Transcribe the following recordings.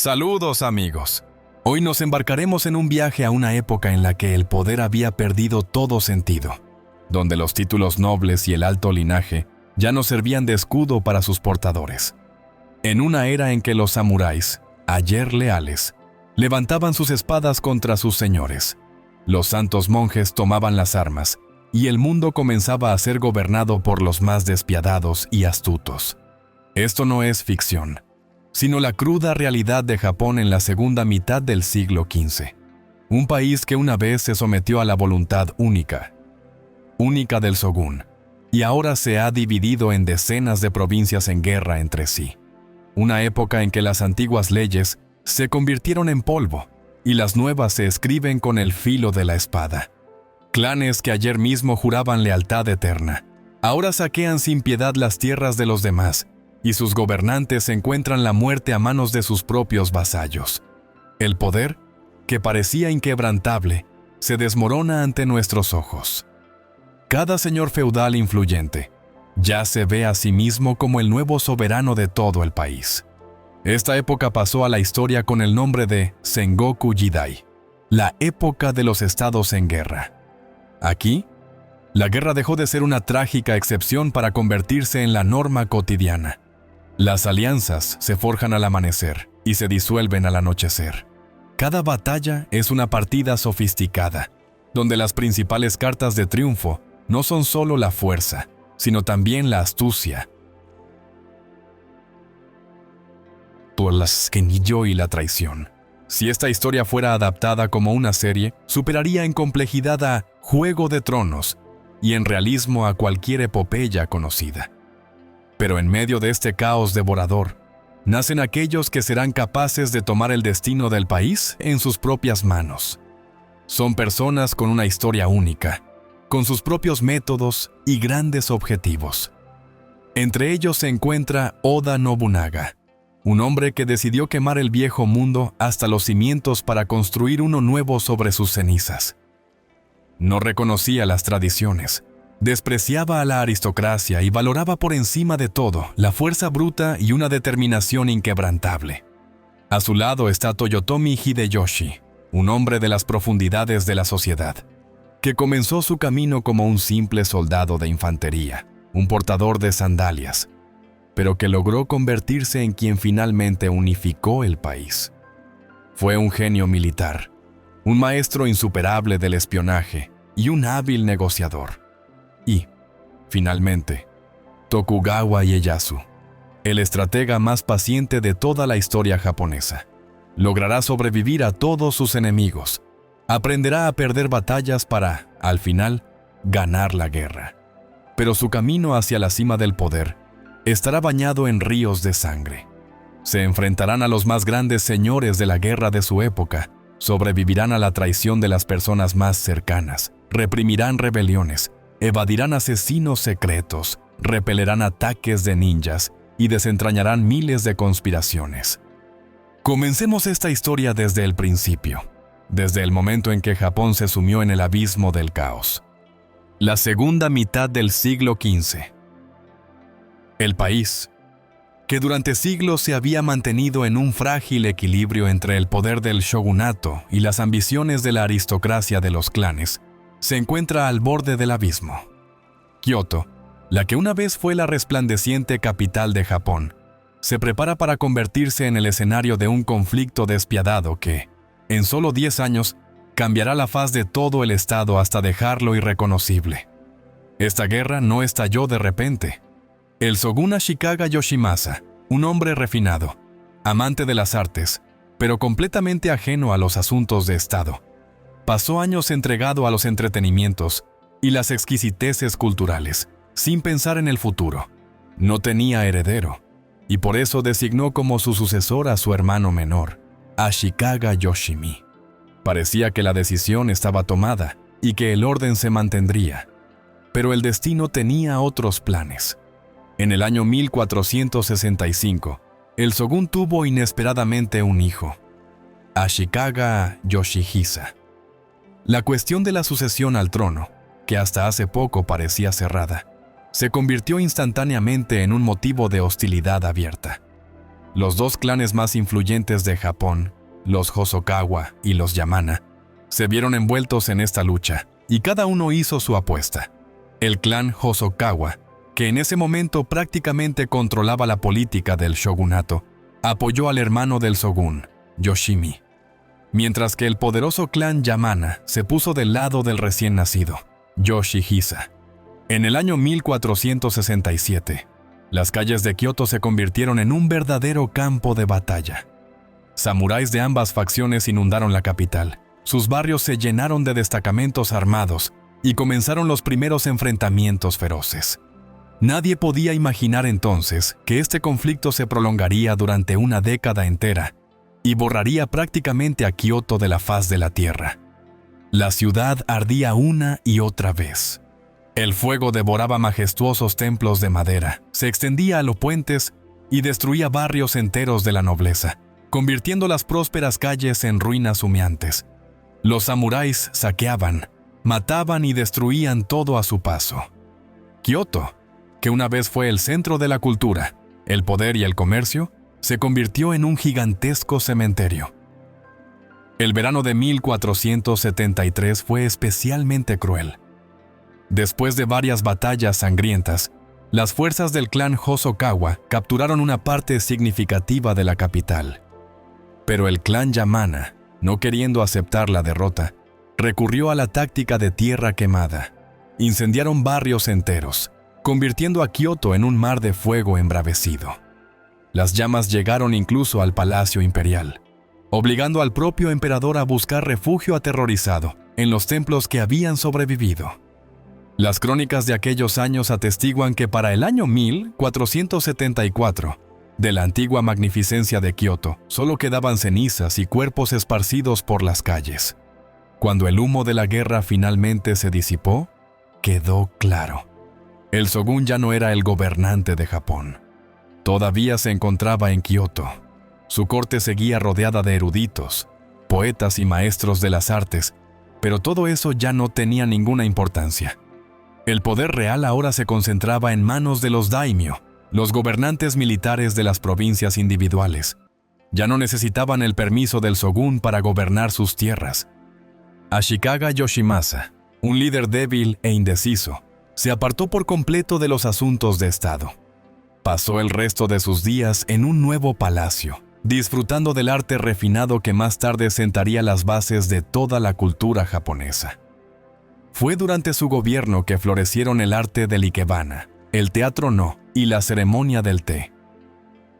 Saludos amigos. Hoy nos embarcaremos en un viaje a una época en la que el poder había perdido todo sentido, donde los títulos nobles y el alto linaje ya no servían de escudo para sus portadores. En una era en que los samuráis, ayer leales, levantaban sus espadas contra sus señores, los santos monjes tomaban las armas y el mundo comenzaba a ser gobernado por los más despiadados y astutos. Esto no es ficción, sino la cruda realidad de Japón en la segunda mitad del siglo XV. Un país que una vez se sometió a la voluntad única del shōgun, y ahora se ha dividido en decenas de provincias en guerra entre sí. Una época en que las antiguas leyes se convirtieron en polvo y las nuevas se escriben con el filo de la espada. Clanes que ayer mismo juraban lealtad eterna, ahora saquean sin piedad las tierras de los demás, y sus gobernantes encuentran la muerte a manos de sus propios vasallos. El poder, que parecía inquebrantable, se desmorona ante nuestros ojos. Cada señor feudal influyente ya se ve a sí mismo como el nuevo soberano de todo el país. Esta época pasó a la historia con el nombre de Sengoku Jidai, la época de los estados en guerra. Aquí, la guerra dejó de ser una trágica excepción para convertirse en la norma cotidiana. Las alianzas se forjan al amanecer y se disuelven al anochecer. Cada batalla es una partida sofisticada, donde las principales cartas de triunfo no son solo la fuerza, sino también la astucia, el asquenillo y la traición. Si esta historia fuera adaptada como una serie, superaría en complejidad a Juego de Tronos y en realismo a cualquier epopeya conocida. Pero en medio de este caos devorador, nacen aquellos que serán capaces de tomar el destino del país en sus propias manos. Son personas con una historia única, con sus propios métodos y grandes objetivos. Entre ellos se encuentra Oda Nobunaga, un hombre que decidió quemar el viejo mundo hasta los cimientos para construir uno nuevo sobre sus cenizas. No reconocía las tradiciones, despreciaba a la aristocracia y valoraba por encima de todo la fuerza bruta y una determinación inquebrantable. A su lado está Toyotomi Hideyoshi, un hombre de las profundidades de la sociedad, que comenzó su camino como un simple soldado de infantería, un portador de sandalias, pero que logró convertirse en quien finalmente unificó el país. Fue un genio militar, un maestro insuperable del espionaje y un hábil negociador. Y, finalmente, Tokugawa Ieyasu, el estratega más paciente de toda la historia japonesa. Logrará sobrevivir a todos sus enemigos, aprenderá a perder batallas para, al final, ganar la guerra. Pero su camino hacia la cima del poder estará bañado en ríos de sangre. Se enfrentarán a los más grandes señores de la guerra de su época, sobrevivirán a la traición de las personas más cercanas, reprimirán rebeliones, evadirán asesinos secretos, repelerán ataques de ninjas y desentrañarán miles de conspiraciones. Comencemos esta historia desde el principio, desde el momento en que Japón se sumió en el abismo del caos. La segunda mitad del siglo XV. El país, que durante siglos se había mantenido en un frágil equilibrio entre el poder del shogunato y las ambiciones de la aristocracia de los clanes, se encuentra al borde del abismo. Kioto, la que una vez fue la resplandeciente capital de Japón, se prepara para convertirse en el escenario de un conflicto despiadado que, en solo 10 años, cambiará la faz de todo el estado hasta dejarlo irreconocible. Esta guerra no estalló de repente. El shōgun Ashikaga Yoshimasa, un hombre refinado, amante de las artes, pero completamente ajeno a los asuntos de estado, pasó años entregado a los entretenimientos y las exquisiteces culturales, sin pensar en el futuro. No tenía heredero, y por eso designó como su sucesor a su hermano menor, Ashikaga Yoshimi. Parecía que la decisión estaba tomada y que el orden se mantendría, pero el destino tenía otros planes. En el año 1465, el shōgun tuvo inesperadamente un hijo, Ashikaga Yoshihisa. La cuestión de la sucesión al trono, que hasta hace poco parecía cerrada, se convirtió instantáneamente en un motivo de hostilidad abierta. Los dos clanes más influyentes de Japón, los Hosokawa y los Yamana, se vieron envueltos en esta lucha, y cada uno hizo su apuesta. El clan Hosokawa, que en ese momento prácticamente controlaba la política del shogunato, apoyó al hermano del shogun, Yoshimi, mientras que el poderoso clan Yamana se puso del lado del recién nacido, Yoshihisa. En el año 1467, las calles de Kioto se convirtieron en un verdadero campo de batalla. Samuráis de ambas facciones inundaron la capital. Sus barrios se llenaron de destacamentos armados y comenzaron los primeros enfrentamientos feroces. Nadie podía imaginar entonces que este conflicto se prolongaría durante una década entera y borraría prácticamente a Kioto de la faz de la tierra. La ciudad ardía una y otra vez. El fuego devoraba majestuosos templos de madera, se extendía a los puentes y destruía barrios enteros de la nobleza, convirtiendo las prósperas calles en ruinas humeantes. Los samuráis saqueaban, mataban y destruían todo a su paso. Kioto, que una vez fue el centro de la cultura, el poder y el comercio, se convirtió en un gigantesco cementerio. El verano de 1473 fue especialmente cruel. Después de varias batallas sangrientas, las fuerzas del clan Hosokawa capturaron una parte significativa de la capital. Pero el clan Yamana, no queriendo aceptar la derrota, recurrió a la táctica de tierra quemada. Incendiaron barrios enteros, convirtiendo a Kioto en un mar de fuego embravecido. Las llamas llegaron incluso al Palacio Imperial, obligando al propio emperador a buscar refugio aterrorizado en los templos que habían sobrevivido. Las crónicas de aquellos años atestiguan que para el año 1474, de la antigua magnificencia de Kioto, solo quedaban cenizas y cuerpos esparcidos por las calles. Cuando el humo de la guerra finalmente se disipó, quedó claro. El shogun ya no era el gobernante de Japón. Todavía se encontraba en Kioto. Su corte seguía rodeada de eruditos, poetas y maestros de las artes, pero todo eso ya no tenía ninguna importancia. El poder real ahora se concentraba en manos de los daimyo, los gobernantes militares de las provincias individuales. Ya no necesitaban el permiso del shogun para gobernar sus tierras. Ashikaga Yoshimasa, un líder débil e indeciso, se apartó por completo de los asuntos de Estado. Pasó el resto de sus días en un nuevo palacio, disfrutando del arte refinado que más tarde sentaría las bases de toda la cultura japonesa. Fue durante su gobierno que florecieron el arte del ikebana, el teatro no y la ceremonia del té.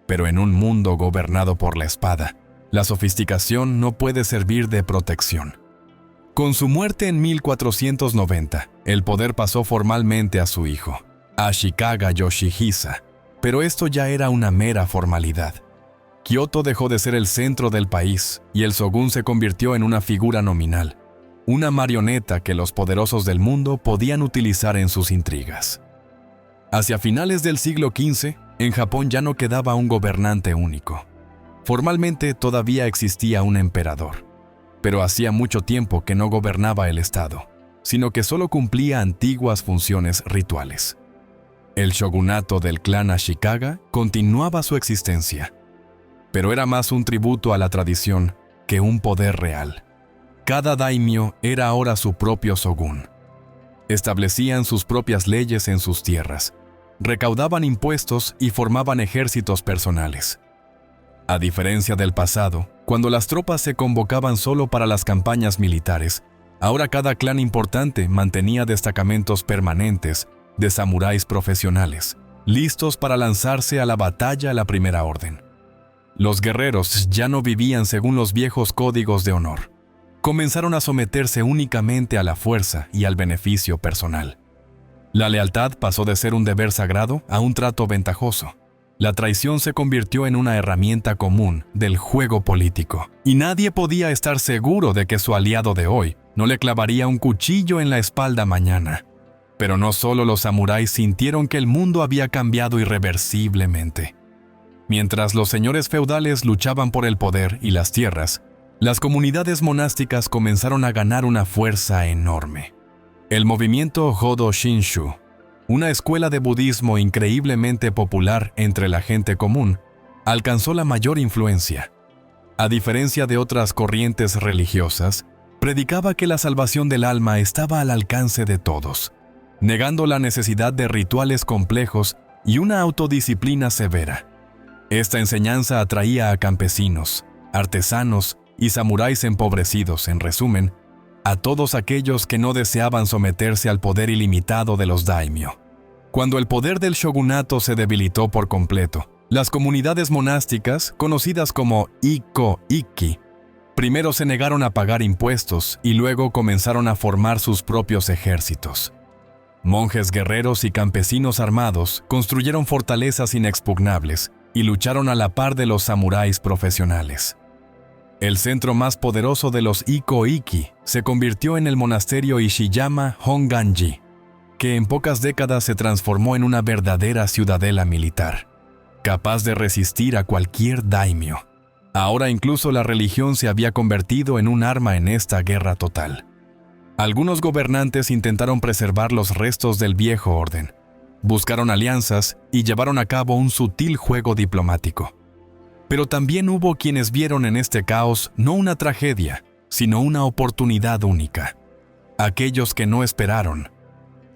Pero en un mundo gobernado por la espada, la sofisticación no puede servir de protección. Con su muerte en 1490, el poder pasó formalmente a su hijo, Ashikaga Yoshihisa, pero esto ya era una mera formalidad. Kioto dejó de ser el centro del país y el shogun se convirtió en una figura nominal, una marioneta que los poderosos del mundo podían utilizar en sus intrigas. Hacia finales del siglo XV, en Japón ya no quedaba un gobernante único. Formalmente todavía existía un emperador, pero hacía mucho tiempo que no gobernaba el Estado, sino que solo cumplía antiguas funciones rituales. El shogunato del clan Ashikaga continuaba su existencia, pero era más un tributo a la tradición que un poder real. Cada daimyo era ahora su propio shogun. Establecían sus propias leyes en sus tierras, recaudaban impuestos y formaban ejércitos personales. A diferencia del pasado, cuando las tropas se convocaban solo para las campañas militares, ahora cada clan importante mantenía destacamentos permanentes de samuráis profesionales, listos para lanzarse a la batalla a la primera orden. Los guerreros ya no vivían según los viejos códigos de honor. Comenzaron a someterse únicamente a la fuerza y al beneficio personal. La lealtad pasó de ser un deber sagrado a un trato ventajoso. La traición se convirtió en una herramienta común del juego político, y nadie podía estar seguro de que su aliado de hoy no le clavaría un cuchillo en la espalda mañana. Pero no solo los samuráis sintieron que el mundo había cambiado irreversiblemente. Mientras los señores feudales luchaban por el poder y las tierras, las comunidades monásticas comenzaron a ganar una fuerza enorme. El movimiento Hodo Shinshu, una escuela de budismo increíblemente popular entre la gente común, alcanzó la mayor influencia. A diferencia de otras corrientes religiosas, predicaba que la salvación del alma estaba al alcance de todos, negando la necesidad de rituales complejos y una autodisciplina severa. Esta enseñanza atraía a campesinos, artesanos y samuráis empobrecidos, en resumen, a todos aquellos que no deseaban someterse al poder ilimitado de los daimyo. Cuando el poder del shogunato se debilitó por completo, las comunidades monásticas, conocidas como Ikko-Ikki, primero se negaron a pagar impuestos y luego comenzaron a formar sus propios ejércitos. Monjes guerreros y campesinos armados construyeron fortalezas inexpugnables y lucharon a la par de los samuráis profesionales. El centro más poderoso de los Ikko-Ikki se convirtió en el monasterio Ishiyama Honganji, que en pocas décadas se transformó en una verdadera ciudadela militar, capaz de resistir a cualquier daimyo. Ahora incluso la religión se había convertido en un arma en esta guerra total. Algunos gobernantes intentaron preservar los restos del viejo orden, buscaron alianzas y llevaron a cabo un sutil juego diplomático. Pero también hubo quienes vieron en este caos no una tragedia, sino una oportunidad única. Aquellos que no esperaron,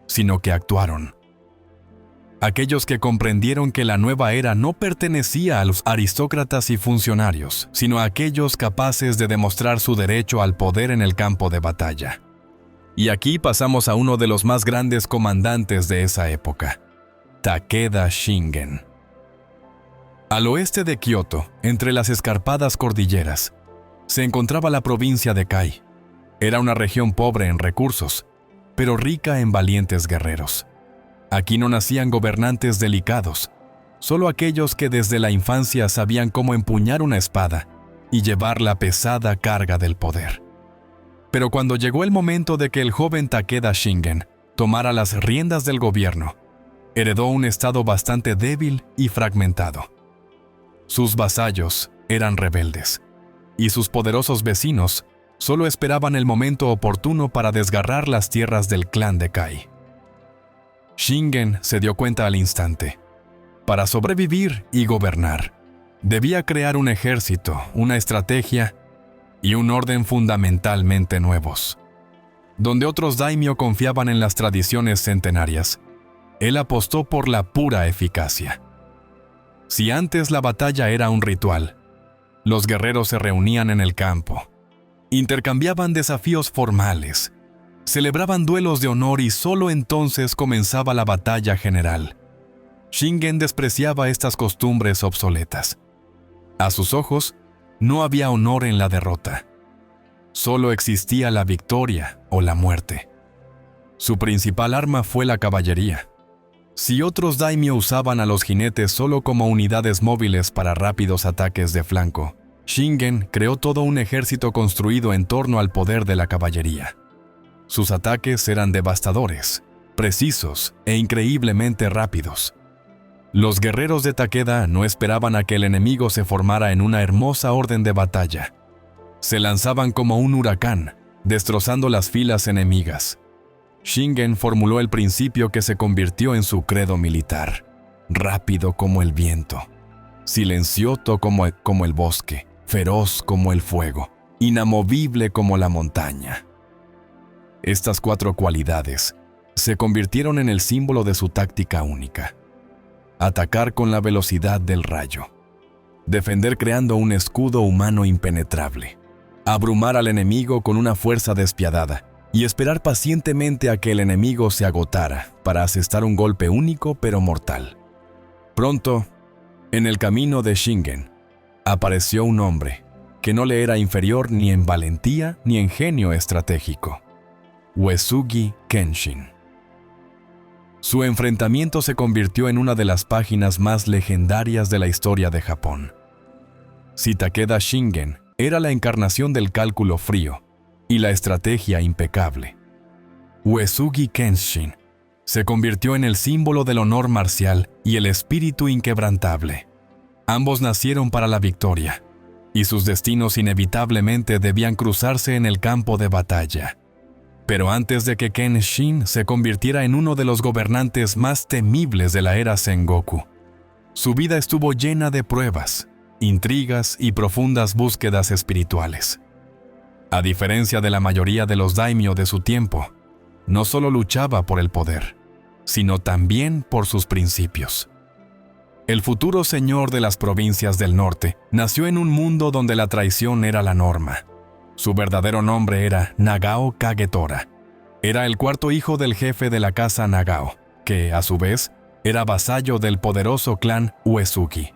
sino que actuaron. Aquellos que comprendieron que la nueva era no pertenecía a los aristócratas y funcionarios, sino a aquellos capaces de demostrar su derecho al poder en el campo de batalla. Y aquí pasamos a uno de los más grandes comandantes de esa época, Takeda Shingen. Al oeste de Kioto, entre las escarpadas cordilleras, se encontraba la provincia de Kai. Era una región pobre en recursos, pero rica en valientes guerreros. Aquí no nacían gobernantes delicados, solo aquellos que desde la infancia sabían cómo empuñar una espada y llevar la pesada carga del poder. Pero cuando llegó el momento de que el joven Takeda Shingen tomara las riendas del gobierno, heredó un estado bastante débil y fragmentado. Sus vasallos eran rebeldes, y sus poderosos vecinos solo esperaban el momento oportuno para desgarrar las tierras del clan de Kai. Shingen se dio cuenta al instante. Para sobrevivir y gobernar, debía crear un ejército, una estrategia y un orden fundamentalmente nuevos. Donde otros daimyo confiaban en las tradiciones centenarias, él apostó por la pura eficacia. Si antes la batalla era un ritual, los guerreros se reunían en el campo, intercambiaban desafíos formales, celebraban duelos de honor y solo entonces comenzaba la batalla general. Shingen despreciaba estas costumbres obsoletas. A sus ojos, no había honor en la derrota. Solo existía la victoria o la muerte. Su principal arma fue la caballería. Si otros daimyo usaban a los jinetes solo como unidades móviles para rápidos ataques de flanco, Shingen creó todo un ejército construido en torno al poder de la caballería. Sus ataques eran devastadores, precisos e increíblemente rápidos. Los guerreros de Takeda no esperaban a que el enemigo se formara en una hermosa orden de batalla. Se lanzaban como un huracán, destrozando las filas enemigas. Shingen formuló el principio que se convirtió en su credo militar: rápido como el viento, silencioso como el bosque, feroz como el fuego, inamovible como la montaña. Estas 4 cualidades se convirtieron en el símbolo de su táctica única: atacar con la velocidad del rayo, defender creando un escudo humano impenetrable, abrumar al enemigo con una fuerza despiadada y esperar pacientemente a que el enemigo se agotara para asestar un golpe único pero mortal. Pronto, en el camino de Shingen, apareció un hombre que no le era inferior ni en valentía ni en genio estratégico: Uesugi Kenshin. Su enfrentamiento se convirtió en una de las páginas más legendarias de la historia de Japón. Si Takeda Shingen era la encarnación del cálculo frío y la estrategia impecable, Uesugi Kenshin se convirtió en el símbolo del honor marcial y el espíritu inquebrantable. Ambos nacieron para la victoria, y sus destinos inevitablemente debían cruzarse en el campo de batalla. Pero antes de que Kenshin se convirtiera en uno de los gobernantes más temibles de la era Sengoku, Su vida estuvo llena de pruebas, intrigas y profundas búsquedas espirituales. A diferencia de la mayoría de los daimyo de su tiempo, no solo luchaba por el poder, sino también por sus principios. El futuro señor de las provincias del norte nació en un mundo donde la traición era la norma. Su verdadero nombre era Nagao Kagetora. Era el cuarto hijo del jefe de la casa Nagao, que, a su vez, era vasallo del poderoso clan Uesugi.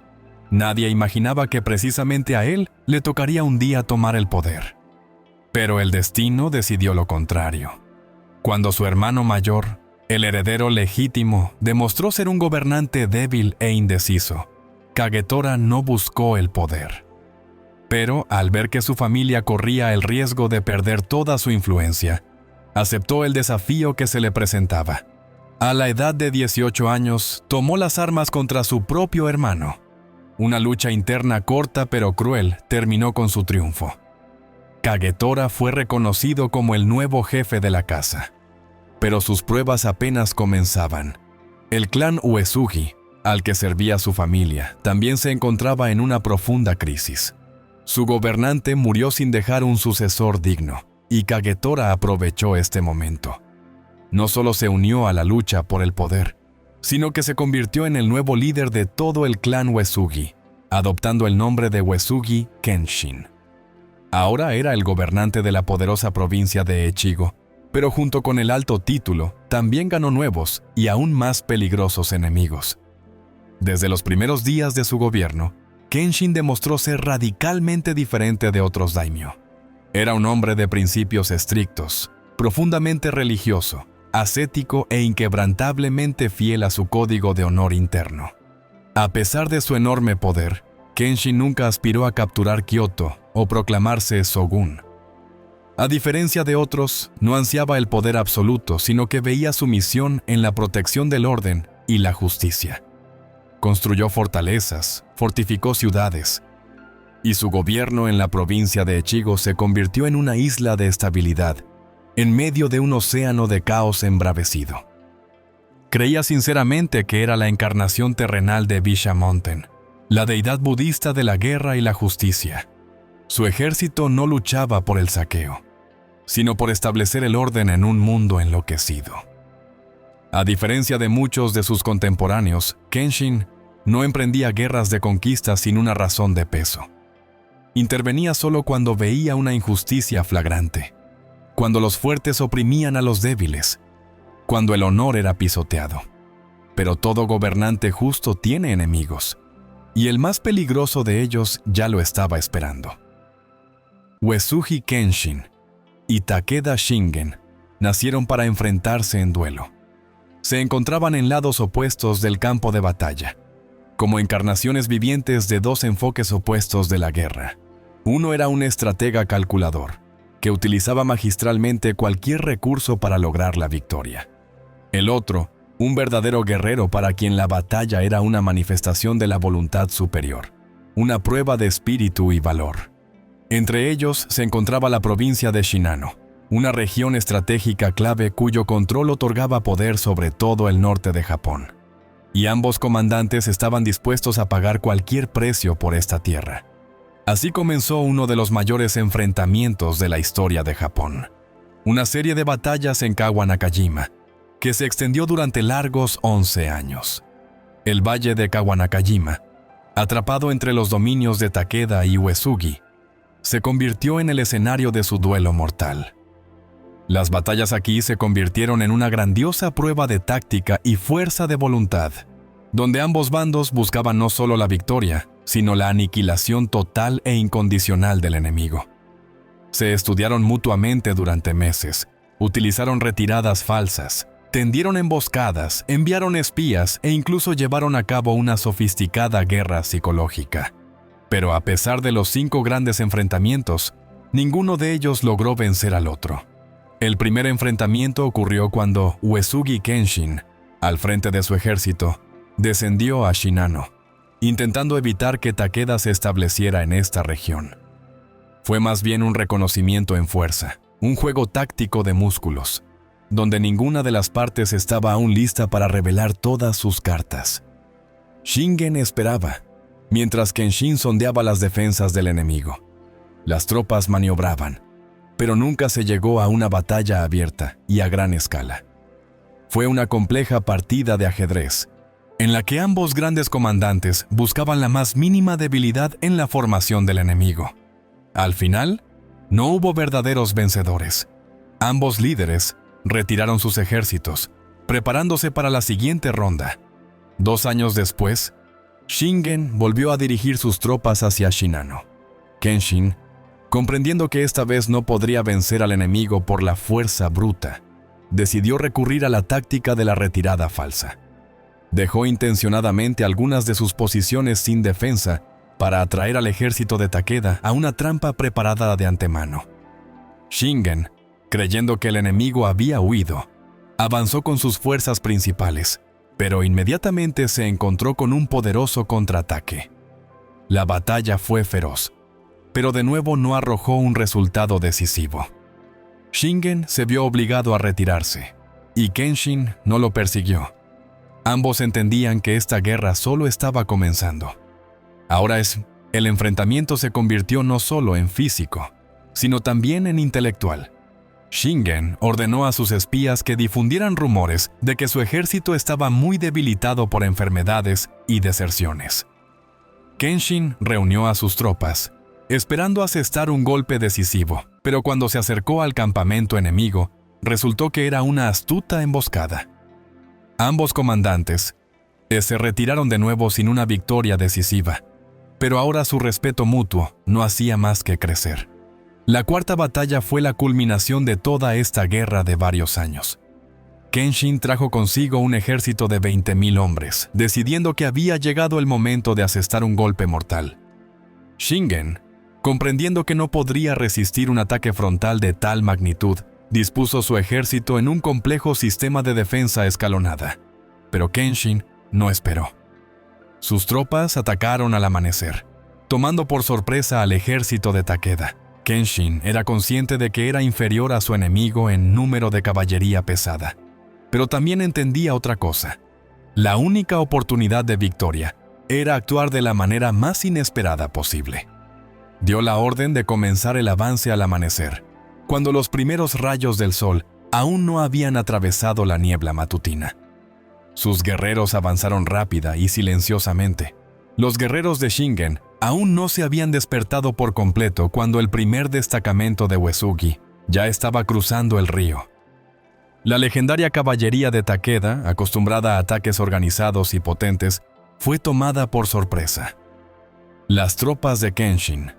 Nadie imaginaba que precisamente a él le tocaría un día tomar el poder. Pero el destino decidió lo contrario. Cuando su hermano mayor, el heredero legítimo, demostró ser un gobernante débil e indeciso, Kagetora no buscó el poder. Pero, al ver que su familia corría el riesgo de perder toda su influencia, aceptó el desafío que se le presentaba. A la edad de 18 años, tomó las armas contra su propio hermano. Una lucha interna corta pero cruel terminó con su triunfo. Kagetora fue reconocido como el nuevo jefe de la casa. Pero sus pruebas apenas comenzaban. El clan Uesugi, al que servía su familia, también se encontraba en una profunda crisis. Su gobernante murió sin dejar un sucesor digno, y Kagetora aprovechó este momento. No solo se unió a la lucha por el poder, sino que se convirtió en el nuevo líder de todo el clan Uesugi, adoptando el nombre de Uesugi Kenshin. Ahora era el gobernante de la poderosa provincia de Echigo, pero junto con el alto título, también ganó nuevos y aún más peligrosos enemigos. Desde los primeros días de su gobierno, Kenshin demostró ser radicalmente diferente de otros daimyo. Era un hombre de principios estrictos, profundamente religioso, ascético e inquebrantablemente fiel a su código de honor interno. A pesar de su enorme poder, Kenshin nunca aspiró a capturar Kioto o proclamarse shogun. A diferencia de otros, no ansiaba el poder absoluto, sino que veía su misión en la protección del orden y la justicia. Construyó fortalezas, fortificó ciudades, y su gobierno en la provincia de Echigo se convirtió en una isla de estabilidad, en medio de un océano de caos embravecido. Creía sinceramente que era la encarnación terrenal de Bishamonten, la deidad budista de la guerra y la justicia. Su ejército no luchaba por el saqueo, sino por establecer el orden en un mundo enloquecido. A diferencia de muchos de sus contemporáneos, Kenshin no emprendía guerras de conquista sin una razón de peso. Intervenía solo cuando veía una injusticia flagrante, cuando los fuertes oprimían a los débiles, cuando el honor era pisoteado. Pero todo gobernante justo tiene enemigos, y el más peligroso de ellos ya lo estaba esperando. Uesugi Kenshin y Takeda Shingen nacieron para enfrentarse en duelo. Se encontraban en lados opuestos del campo de batalla, como encarnaciones vivientes de dos enfoques opuestos de la guerra. Uno era un estratega calculador, que utilizaba magistralmente cualquier recurso para lograr la victoria. El otro, un verdadero guerrero para quien la batalla era una manifestación de la voluntad superior, una prueba de espíritu y valor. Entre ellos se encontraba la provincia de Shinano, una región estratégica clave cuyo control otorgaba poder sobre todo el norte de Japón. Y ambos comandantes estaban dispuestos a pagar cualquier precio por esta tierra. Así comenzó uno de los mayores enfrentamientos de la historia de Japón. Una serie de batallas en Kawanakajima, que se extendió durante largos 11 años. El valle de Kawanakajima, atrapado entre los dominios de Takeda y Uesugi, se convirtió en el escenario de su duelo mortal. Las batallas aquí se convirtieron en una grandiosa prueba de táctica y fuerza de voluntad, donde ambos bandos buscaban no solo la victoria, sino la aniquilación total e incondicional del enemigo. Se estudiaron mutuamente durante meses, utilizaron retiradas falsas, tendieron emboscadas, enviaron espías e incluso llevaron a cabo una sofisticada guerra psicológica. Pero a pesar de los 5 grandes enfrentamientos, ninguno de ellos logró vencer al otro. El primer enfrentamiento ocurrió cuando Uesugi Kenshin, al frente de su ejército, descendió a Shinano, intentando evitar que Takeda se estableciera en esta región. Fue más bien un reconocimiento en fuerza, un juego táctico de músculos, donde ninguna de las partes estaba aún lista para revelar todas sus cartas. Shingen esperaba, mientras Kenshin sondeaba las defensas del enemigo. Las tropas maniobraban, pero nunca se llegó a una batalla abierta y a gran escala. Fue una compleja partida de ajedrez, en la que ambos grandes comandantes buscaban la más mínima debilidad en la formación del enemigo. Al final, no hubo verdaderos vencedores. Ambos líderes retiraron sus ejércitos, preparándose para la siguiente ronda. 2 años después, Shingen volvió a dirigir sus tropas hacia Shinano. Kenshin, comprendiendo que esta vez no podría vencer al enemigo por la fuerza bruta, decidió recurrir a la táctica de la retirada falsa. Dejó intencionadamente algunas de sus posiciones sin defensa para atraer al ejército de Takeda a una trampa preparada de antemano. Shingen, creyendo que el enemigo había huido, avanzó con sus fuerzas principales, pero inmediatamente se encontró con un poderoso contraataque. La batalla fue feroz, pero de nuevo no arrojó un resultado decisivo. Shingen se vio obligado a retirarse, y Kenshin no lo persiguió. Ambos entendían que esta guerra solo estaba comenzando. El enfrentamiento se convirtió no solo en físico, sino también en intelectual. Shingen ordenó a sus espías que difundieran rumores de que su ejército estaba muy debilitado por enfermedades y deserciones. Kenshin reunió a sus tropas, esperando asestar un golpe decisivo, pero cuando se acercó al campamento enemigo, resultó que era una astuta emboscada. Ambos comandantes se retiraron de nuevo sin una victoria decisiva, pero ahora su respeto mutuo no hacía más que crecer. La cuarta batalla fue la culminación de toda esta guerra de varios años. Kenshin trajo consigo un ejército de 20,000 hombres, decidiendo que había llegado el momento de asestar un golpe mortal. Shingen, comprendiendo que no podría resistir un ataque frontal de tal magnitud, dispuso su ejército en un complejo sistema de defensa escalonada. Pero Kenshin no esperó. Sus tropas atacaron al amanecer, tomando por sorpresa al ejército de Takeda. Kenshin era consciente de que era inferior a su enemigo en número de caballería pesada, pero también entendía otra cosa. La única oportunidad de victoria era actuar de la manera más inesperada posible. Dio la orden de comenzar el avance al amanecer, cuando los primeros rayos del sol aún no habían atravesado la niebla matutina. Sus guerreros avanzaron rápida y silenciosamente. Los guerreros de Shingen aún no se habían despertado por completo cuando el primer destacamento de Uesugi ya estaba cruzando el río. La legendaria caballería de Takeda, acostumbrada a ataques organizados y potentes, fue tomada por sorpresa. Las tropas de Kenshin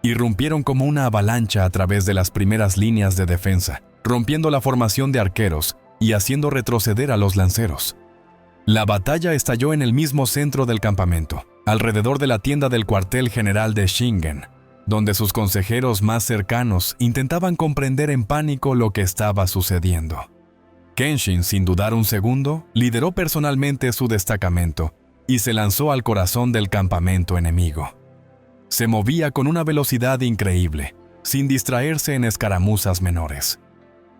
irrumpieron como una avalancha a través de las primeras líneas de defensa, rompiendo la formación de arqueros y haciendo retroceder a los lanceros. La batalla estalló en el mismo centro del campamento, alrededor de la tienda del cuartel general de Shingen, donde sus consejeros más cercanos intentaban comprender en pánico lo que estaba sucediendo. Kenshin, sin dudar un segundo, lideró personalmente su destacamento y se lanzó al corazón del campamento enemigo. Se movía con una velocidad increíble, sin distraerse en escaramuzas menores.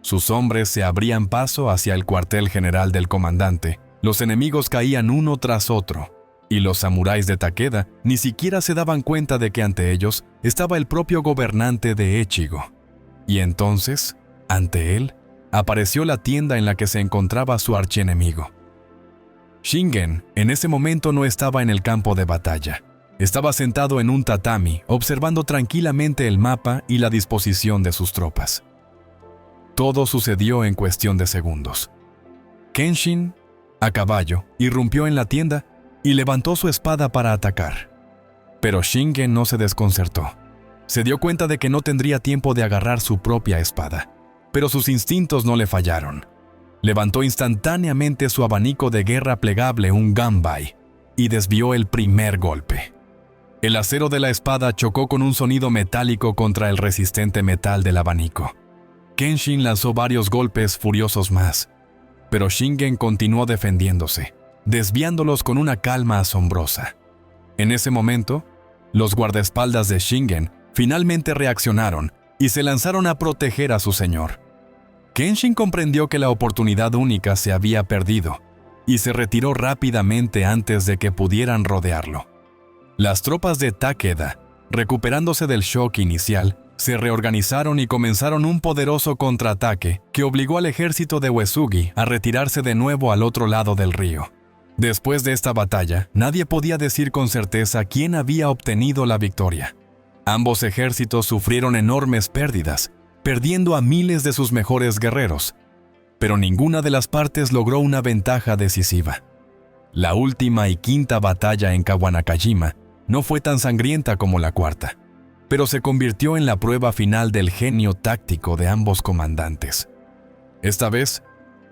Sus hombres se abrían paso hacia el cuartel general del comandante. Los enemigos caían uno tras otro, y los samuráis de Takeda ni siquiera se daban cuenta de que ante ellos estaba el propio gobernante de Echigo. Y entonces, ante él, apareció la tienda en la que se encontraba su archienemigo. Shingen, en ese momento, no estaba en el campo de batalla. Estaba sentado en un tatami, observando tranquilamente el mapa y la disposición de sus tropas. Todo sucedió en cuestión de segundos. Kenshin, a caballo, irrumpió en la tienda y levantó su espada para atacar. Pero Shingen no se desconcertó. Se dio cuenta de que no tendría tiempo de agarrar su propia espada, pero sus instintos no le fallaron. Levantó instantáneamente su abanico de guerra plegable, un ganbai, y desvió el primer golpe. El acero de la espada chocó con un sonido metálico contra el resistente metal del abanico. Kenshin lanzó varios golpes furiosos más, pero Shingen continuó defendiéndose, desviándolos con una calma asombrosa. En ese momento, los guardaespaldas de Shingen finalmente reaccionaron y se lanzaron a proteger a su señor. Kenshin comprendió que la oportunidad única se había perdido, y se retiró rápidamente antes de que pudieran rodearlo. Las tropas de Takeda, recuperándose del shock inicial, se reorganizaron y comenzaron un poderoso contraataque que obligó al ejército de Uesugi a retirarse de nuevo al otro lado del río. Después de esta batalla, nadie podía decir con certeza quién había obtenido la victoria. Ambos ejércitos sufrieron enormes pérdidas, perdiendo a miles de sus mejores guerreros, pero ninguna de las partes logró una ventaja decisiva. La última y quinta batalla en Kawanakajima no fue tan sangrienta como la cuarta, pero se convirtió en la prueba final del genio táctico de ambos comandantes. Esta vez,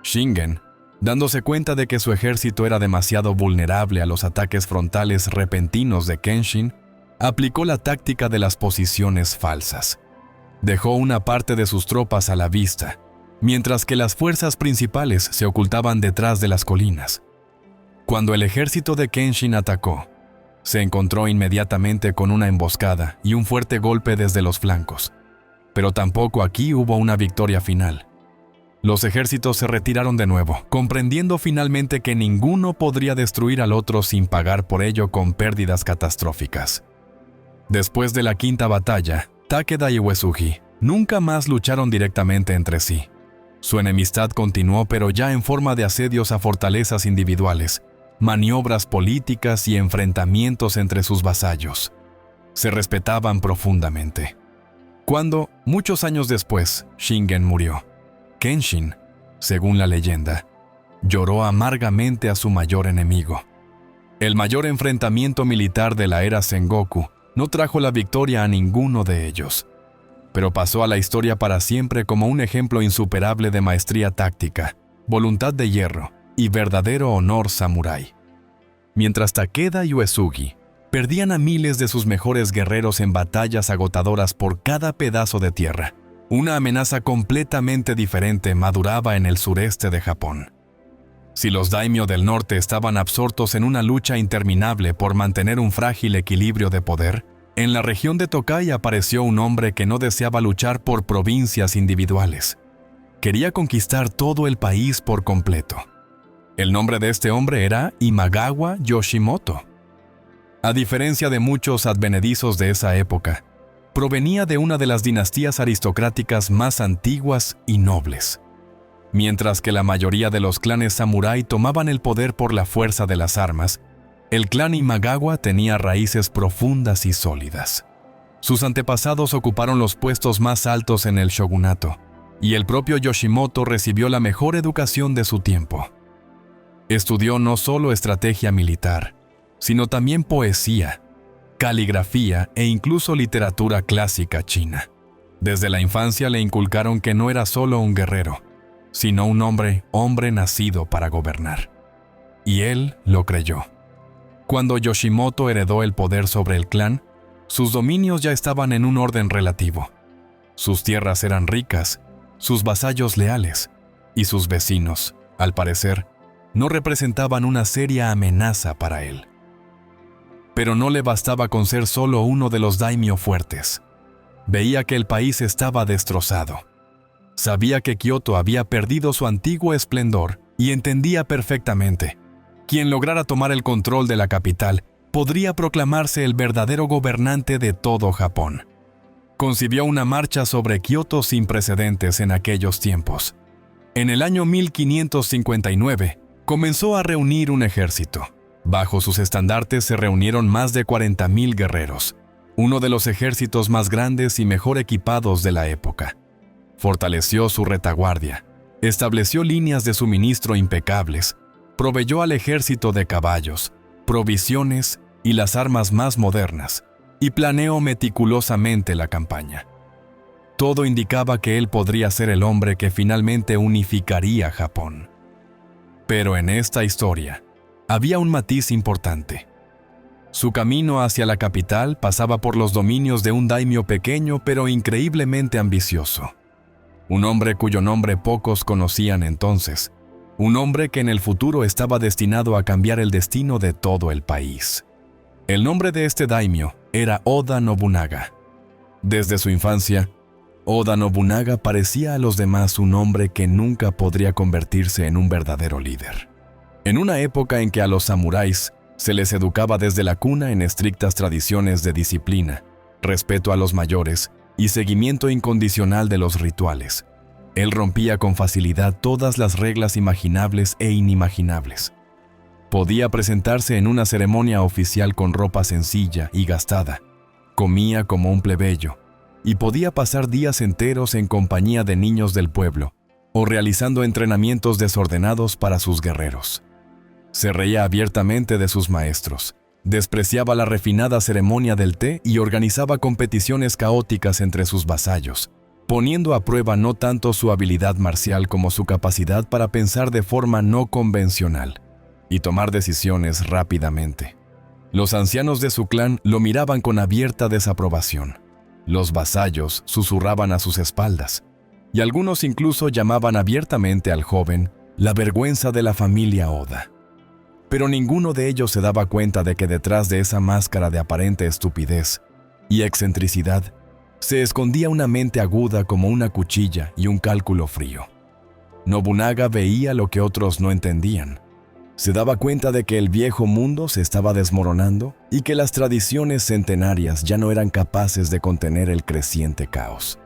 Shingen, dándose cuenta de que su ejército era demasiado vulnerable a los ataques frontales repentinos de Kenshin, aplicó la táctica de las posiciones falsas. Dejó una parte de sus tropas a la vista, mientras que las fuerzas principales se ocultaban detrás de las colinas. Cuando el ejército de Kenshin atacó, se encontró inmediatamente con una emboscada y un fuerte golpe desde los flancos. Pero tampoco aquí hubo una victoria final. Los ejércitos se retiraron de nuevo, comprendiendo finalmente que ninguno podría destruir al otro sin pagar por ello con pérdidas catastróficas. Después de la quinta batalla, Takeda y Uesugi nunca más lucharon directamente entre sí. Su enemistad continuó, pero ya en forma de asedios a fortalezas individuales, maniobras políticas y enfrentamientos entre sus vasallos. Se respetaban profundamente. Cuando, muchos años después, Shingen murió, Kenshin, según la leyenda, lloró amargamente a su mayor enemigo. El mayor enfrentamiento militar de la era Sengoku no trajo la victoria a ninguno de ellos, pero pasó a la historia para siempre como un ejemplo insuperable de maestría táctica, voluntad de hierro y verdadero honor samurái. Mientras Takeda y Uesugi perdían a miles de sus mejores guerreros en batallas agotadoras por cada pedazo de tierra, una amenaza completamente diferente maduraba en el sureste de Japón. Si los daimyo del norte estaban absortos en una lucha interminable por mantener un frágil equilibrio de poder, en la región de Tokai apareció un hombre que no deseaba luchar por provincias individuales. Quería conquistar todo el país por completo. El nombre de este hombre era Imagawa Yoshimoto. A diferencia de muchos advenedizos de esa época, provenía de una de las dinastías aristocráticas más antiguas y nobles. Mientras que la mayoría de los clanes samurái tomaban el poder por la fuerza de las armas, el clan Imagawa tenía raíces profundas y sólidas. Sus antepasados ocuparon los puestos más altos en el shogunato, y el propio Yoshimoto recibió la mejor educación de su tiempo. Estudió no solo estrategia militar, sino también poesía, caligrafía e incluso literatura clásica china. Desde la infancia le inculcaron que no era solo un guerrero, sino un hombre nacido para gobernar. Y él lo creyó. Cuando Yoshimoto heredó el poder sobre el clan, sus dominios ya estaban en un orden relativo. Sus tierras eran ricas, sus vasallos leales, y sus vecinos, al parecer, no representaban una seria amenaza para él. Pero no le bastaba con ser solo uno de los daimyo fuertes. Veía que el país estaba destrozado. Sabía que Kioto había perdido su antiguo esplendor y entendía perfectamente: quien lograra tomar el control de la capital podría proclamarse el verdadero gobernante de todo Japón. Concibió una marcha sobre Kioto sin precedentes en aquellos tiempos. En el año 1559, comenzó a reunir un ejército. Bajo sus estandartes se reunieron más de 40,000 guerreros, uno de los ejércitos más grandes y mejor equipados de la época. Fortaleció su retaguardia, estableció líneas de suministro impecables, proveyó al ejército de caballos, provisiones y las armas más modernas, y planeó meticulosamente la campaña. Todo indicaba que él podría ser el hombre que finalmente unificaría Japón. Pero en esta historia había un matiz importante. Su camino hacia la capital pasaba por los dominios de un daimyo pequeño pero increíblemente ambicioso. Un hombre cuyo nombre pocos conocían entonces. Un hombre que en el futuro estaba destinado a cambiar el destino de todo el país. El nombre de este daimyo era Oda Nobunaga. Desde su infancia, Oda Nobunaga parecía a los demás un hombre que nunca podría convertirse en un verdadero líder. En una época en que a los samuráis se les educaba desde la cuna en estrictas tradiciones de disciplina, respeto a los mayores y seguimiento incondicional de los rituales, él rompía con facilidad todas las reglas imaginables e inimaginables. Podía presentarse en una ceremonia oficial con ropa sencilla y gastada, comía como un plebeyo, y podía pasar días enteros en compañía de niños del pueblo o realizando entrenamientos desordenados para sus guerreros. Se reía abiertamente de sus maestros, despreciaba la refinada ceremonia del té y organizaba competiciones caóticas entre sus vasallos, poniendo a prueba no tanto su habilidad marcial como su capacidad para pensar de forma no convencional y tomar decisiones rápidamente. Los ancianos de su clan lo miraban con abierta desaprobación. Los vasallos susurraban a sus espaldas, y algunos incluso llamaban abiertamente al joven la vergüenza de la familia Oda. Pero ninguno de ellos se daba cuenta de que detrás de esa máscara de aparente estupidez y excentricidad se escondía una mente aguda como una cuchilla y un cálculo frío. Nobunaga veía lo que otros no entendían. Se daba cuenta de que el viejo mundo se estaba desmoronando y que las tradiciones centenarias ya no eran capaces de contener el creciente caos.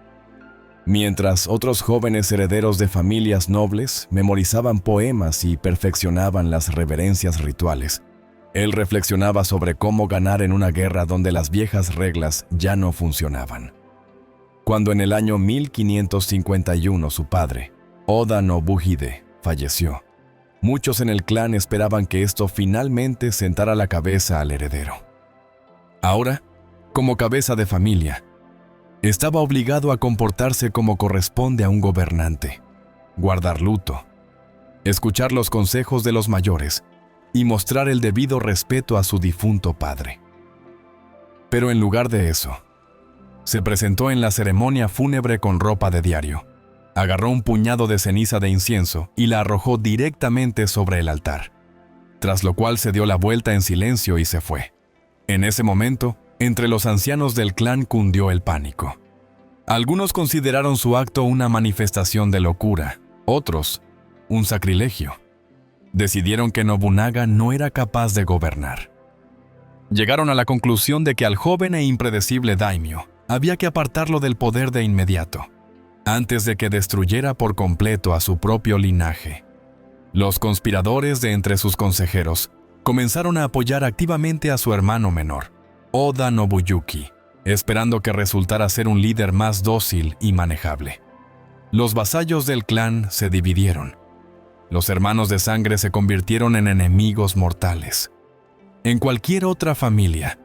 Mientras otros jóvenes herederos de familias nobles memorizaban poemas y perfeccionaban las reverencias rituales, él reflexionaba sobre cómo ganar en una guerra donde las viejas reglas ya no funcionaban. Cuando en el año 1551 su padre, Oda Nobuhide, falleció, muchos en el clan esperaban que esto finalmente sentara la cabeza al heredero. Ahora, como cabeza de familia, estaba obligado a comportarse como corresponde a un gobernante, guardar luto, escuchar los consejos de los mayores y mostrar el debido respeto a su difunto padre. Pero en lugar de eso, se presentó en la ceremonia fúnebre con ropa de diario, agarró un puñado de ceniza de incienso y la arrojó directamente sobre el altar, tras lo cual se dio la vuelta en silencio y se fue. En ese momento, entre los ancianos del clan cundió el pánico. Algunos consideraron su acto una manifestación de locura, otros, un sacrilegio. Decidieron que Nobunaga no era capaz de gobernar. Llegaron a la conclusión de que al joven e impredecible daimyo había que apartarlo del poder de inmediato, antes de que destruyera por completo a su propio linaje. Los conspiradores de entre sus consejeros comenzaron a apoyar activamente a su hermano menor, Oda Nobuyuki, esperando que resultara ser un líder más dócil y manejable. Los vasallos del clan se dividieron. Los hermanos de sangre se convirtieron en enemigos mortales. En cualquier otra familia,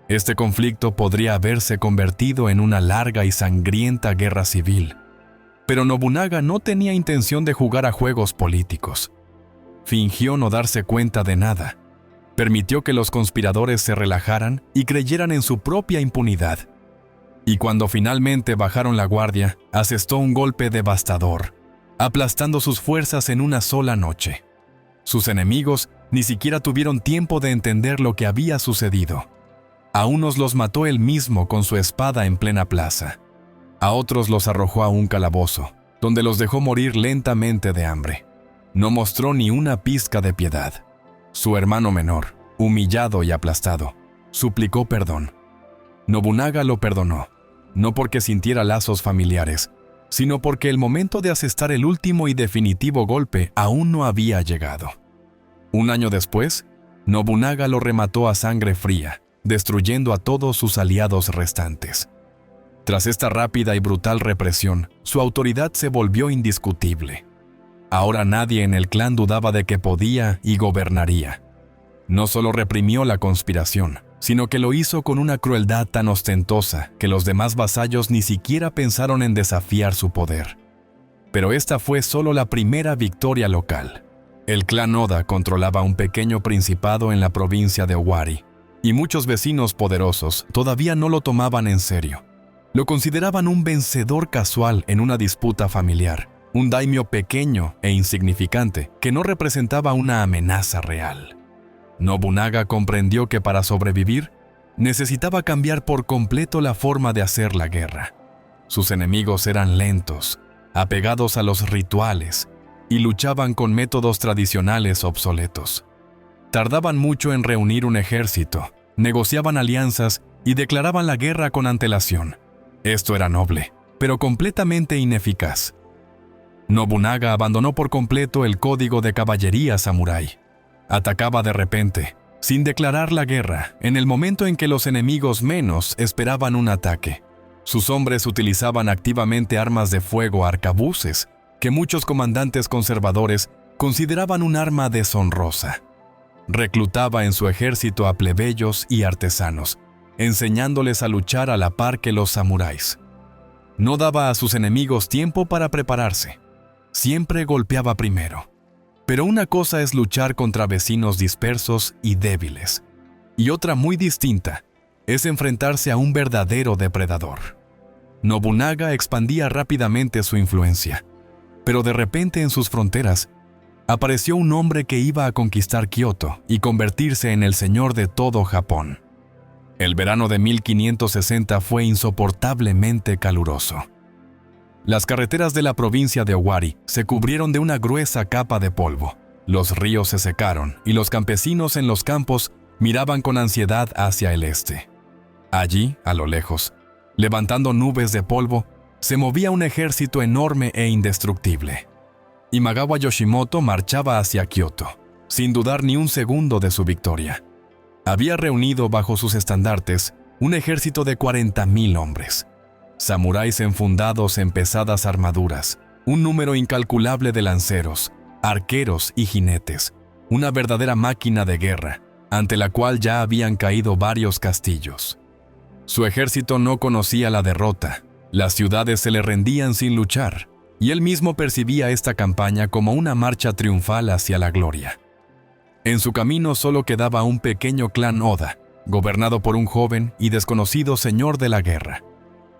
este conflicto podría haberse convertido en una larga y sangrienta guerra civil. Pero Nobunaga no tenía intención de jugar a juegos políticos. Fingió no darse cuenta de nada. Permitió que los conspiradores se relajaran y creyeran en su propia impunidad. Y cuando finalmente bajaron la guardia, asestó un golpe devastador, aplastando sus fuerzas en una sola noche. Sus enemigos ni siquiera tuvieron tiempo de entender lo que había sucedido. A unos los mató él mismo con su espada en plena plaza. A otros los arrojó a un calabozo, donde los dejó morir lentamente de hambre. No mostró ni una pizca de piedad. Su hermano menor, humillado y aplastado, suplicó perdón. Nobunaga lo perdonó, no porque sintiera lazos familiares, sino porque el momento de asestar el último y definitivo golpe aún no había llegado. Un año después, Nobunaga lo remató a sangre fría, destruyendo a todos sus aliados restantes. Tras esta rápida y brutal represión, su autoridad se volvió indiscutible. Ahora nadie en el clan dudaba de que podía y gobernaría. No solo reprimió la conspiración, sino que lo hizo con una crueldad tan ostentosa que los demás vasallos ni siquiera pensaron en desafiar su poder. Pero esta fue solo la primera victoria local. El clan Oda controlaba un pequeño principado en la provincia de Owari, y muchos vecinos poderosos todavía no lo tomaban en serio. Lo consideraban un vencedor casual en una disputa familiar, un daimyo pequeño e insignificante que no representaba una amenaza real. Nobunaga comprendió que para sobrevivir, necesitaba cambiar por completo la forma de hacer la guerra. Sus enemigos eran lentos, apegados a los rituales, y luchaban con métodos tradicionales obsoletos. Tardaban mucho en reunir un ejército, negociaban alianzas y declaraban la guerra con antelación. Esto era noble, pero completamente ineficaz. Nobunaga abandonó por completo el código de caballería samurái. Atacaba de repente, sin declarar la guerra, en el momento en que los enemigos menos esperaban un ataque. Sus hombres utilizaban activamente armas de fuego arcabuces, que muchos comandantes conservadores consideraban un arma deshonrosa. Reclutaba en su ejército a plebeyos y artesanos, enseñándoles a luchar a la par que los samuráis. No daba a sus enemigos tiempo para prepararse. Siempre golpeaba primero. Pero una cosa es luchar contra vecinos dispersos y débiles, y otra muy distinta es enfrentarse a un verdadero depredador. Nobunaga expandía rápidamente su influencia, pero de repente en sus fronteras apareció un hombre que iba a conquistar Kioto y convertirse en el señor de todo Japón. El verano de 1560 fue insoportablemente caluroso. Las carreteras de la provincia de Owari se cubrieron de una gruesa capa de polvo. Los ríos se secaron y los campesinos en los campos miraban con ansiedad hacia el este. Allí, a lo lejos, levantando nubes de polvo, se movía un ejército enorme e indestructible. Imagawa Yoshimoto marchaba hacia Kioto, sin dudar ni un segundo de su victoria. Había reunido bajo sus estandartes un ejército de 40,000 hombres. Samuráis enfundados en pesadas armaduras, un número incalculable de lanceros, arqueros y jinetes, una verdadera máquina de guerra, ante la cual ya habían caído varios castillos. Su ejército no conocía la derrota, las ciudades se le rendían sin luchar, y él mismo percibía esta campaña como una marcha triunfal hacia la gloria. En su camino solo quedaba un pequeño clan Oda, gobernado por un joven y desconocido señor de la guerra.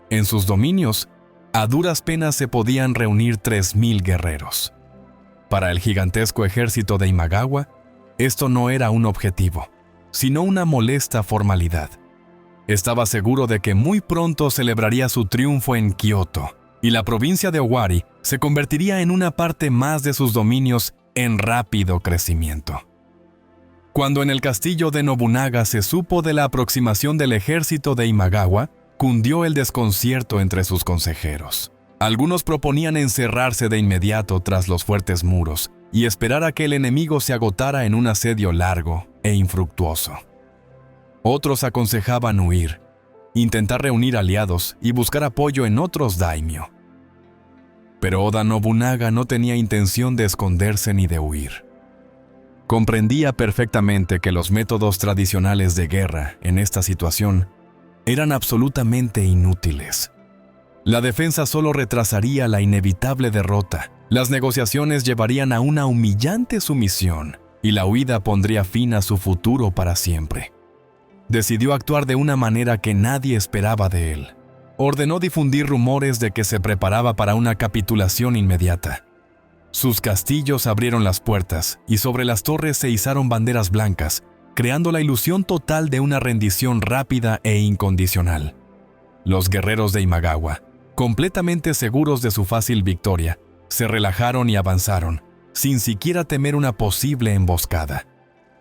En sus dominios, a duras penas se podían reunir 3,000 guerreros. Para el gigantesco ejército de Imagawa, esto no era un objetivo, sino una molesta formalidad. Estaba seguro de que muy pronto celebraría su triunfo en Kioto, y la provincia de Owari se convertiría en una parte más de sus dominios en rápido crecimiento. Cuando en el castillo de Nobunaga se supo de la aproximación del ejército de Imagawa, cundió el desconcierto entre sus consejeros. Algunos proponían encerrarse de inmediato tras los fuertes muros y esperar a que el enemigo se agotara en un asedio largo e infructuoso. Otros aconsejaban huir, intentar reunir aliados y buscar apoyo en otros daimyo. Pero Oda Nobunaga no tenía intención de esconderse ni de huir. Comprendía perfectamente que los métodos tradicionales de guerra en esta situación eran absolutamente inútiles. La defensa solo retrasaría la inevitable derrota, las negociaciones llevarían a una humillante sumisión y la huida pondría fin a su futuro para siempre. Decidió actuar de una manera que nadie esperaba de él. Ordenó difundir rumores de que se preparaba para una capitulación inmediata. Sus castillos abrieron las puertas y sobre las torres se izaron banderas blancas, creando la ilusión total de una rendición rápida e incondicional. Los guerreros de Imagawa, completamente seguros de su fácil victoria, se relajaron y avanzaron, sin siquiera temer una posible emboscada.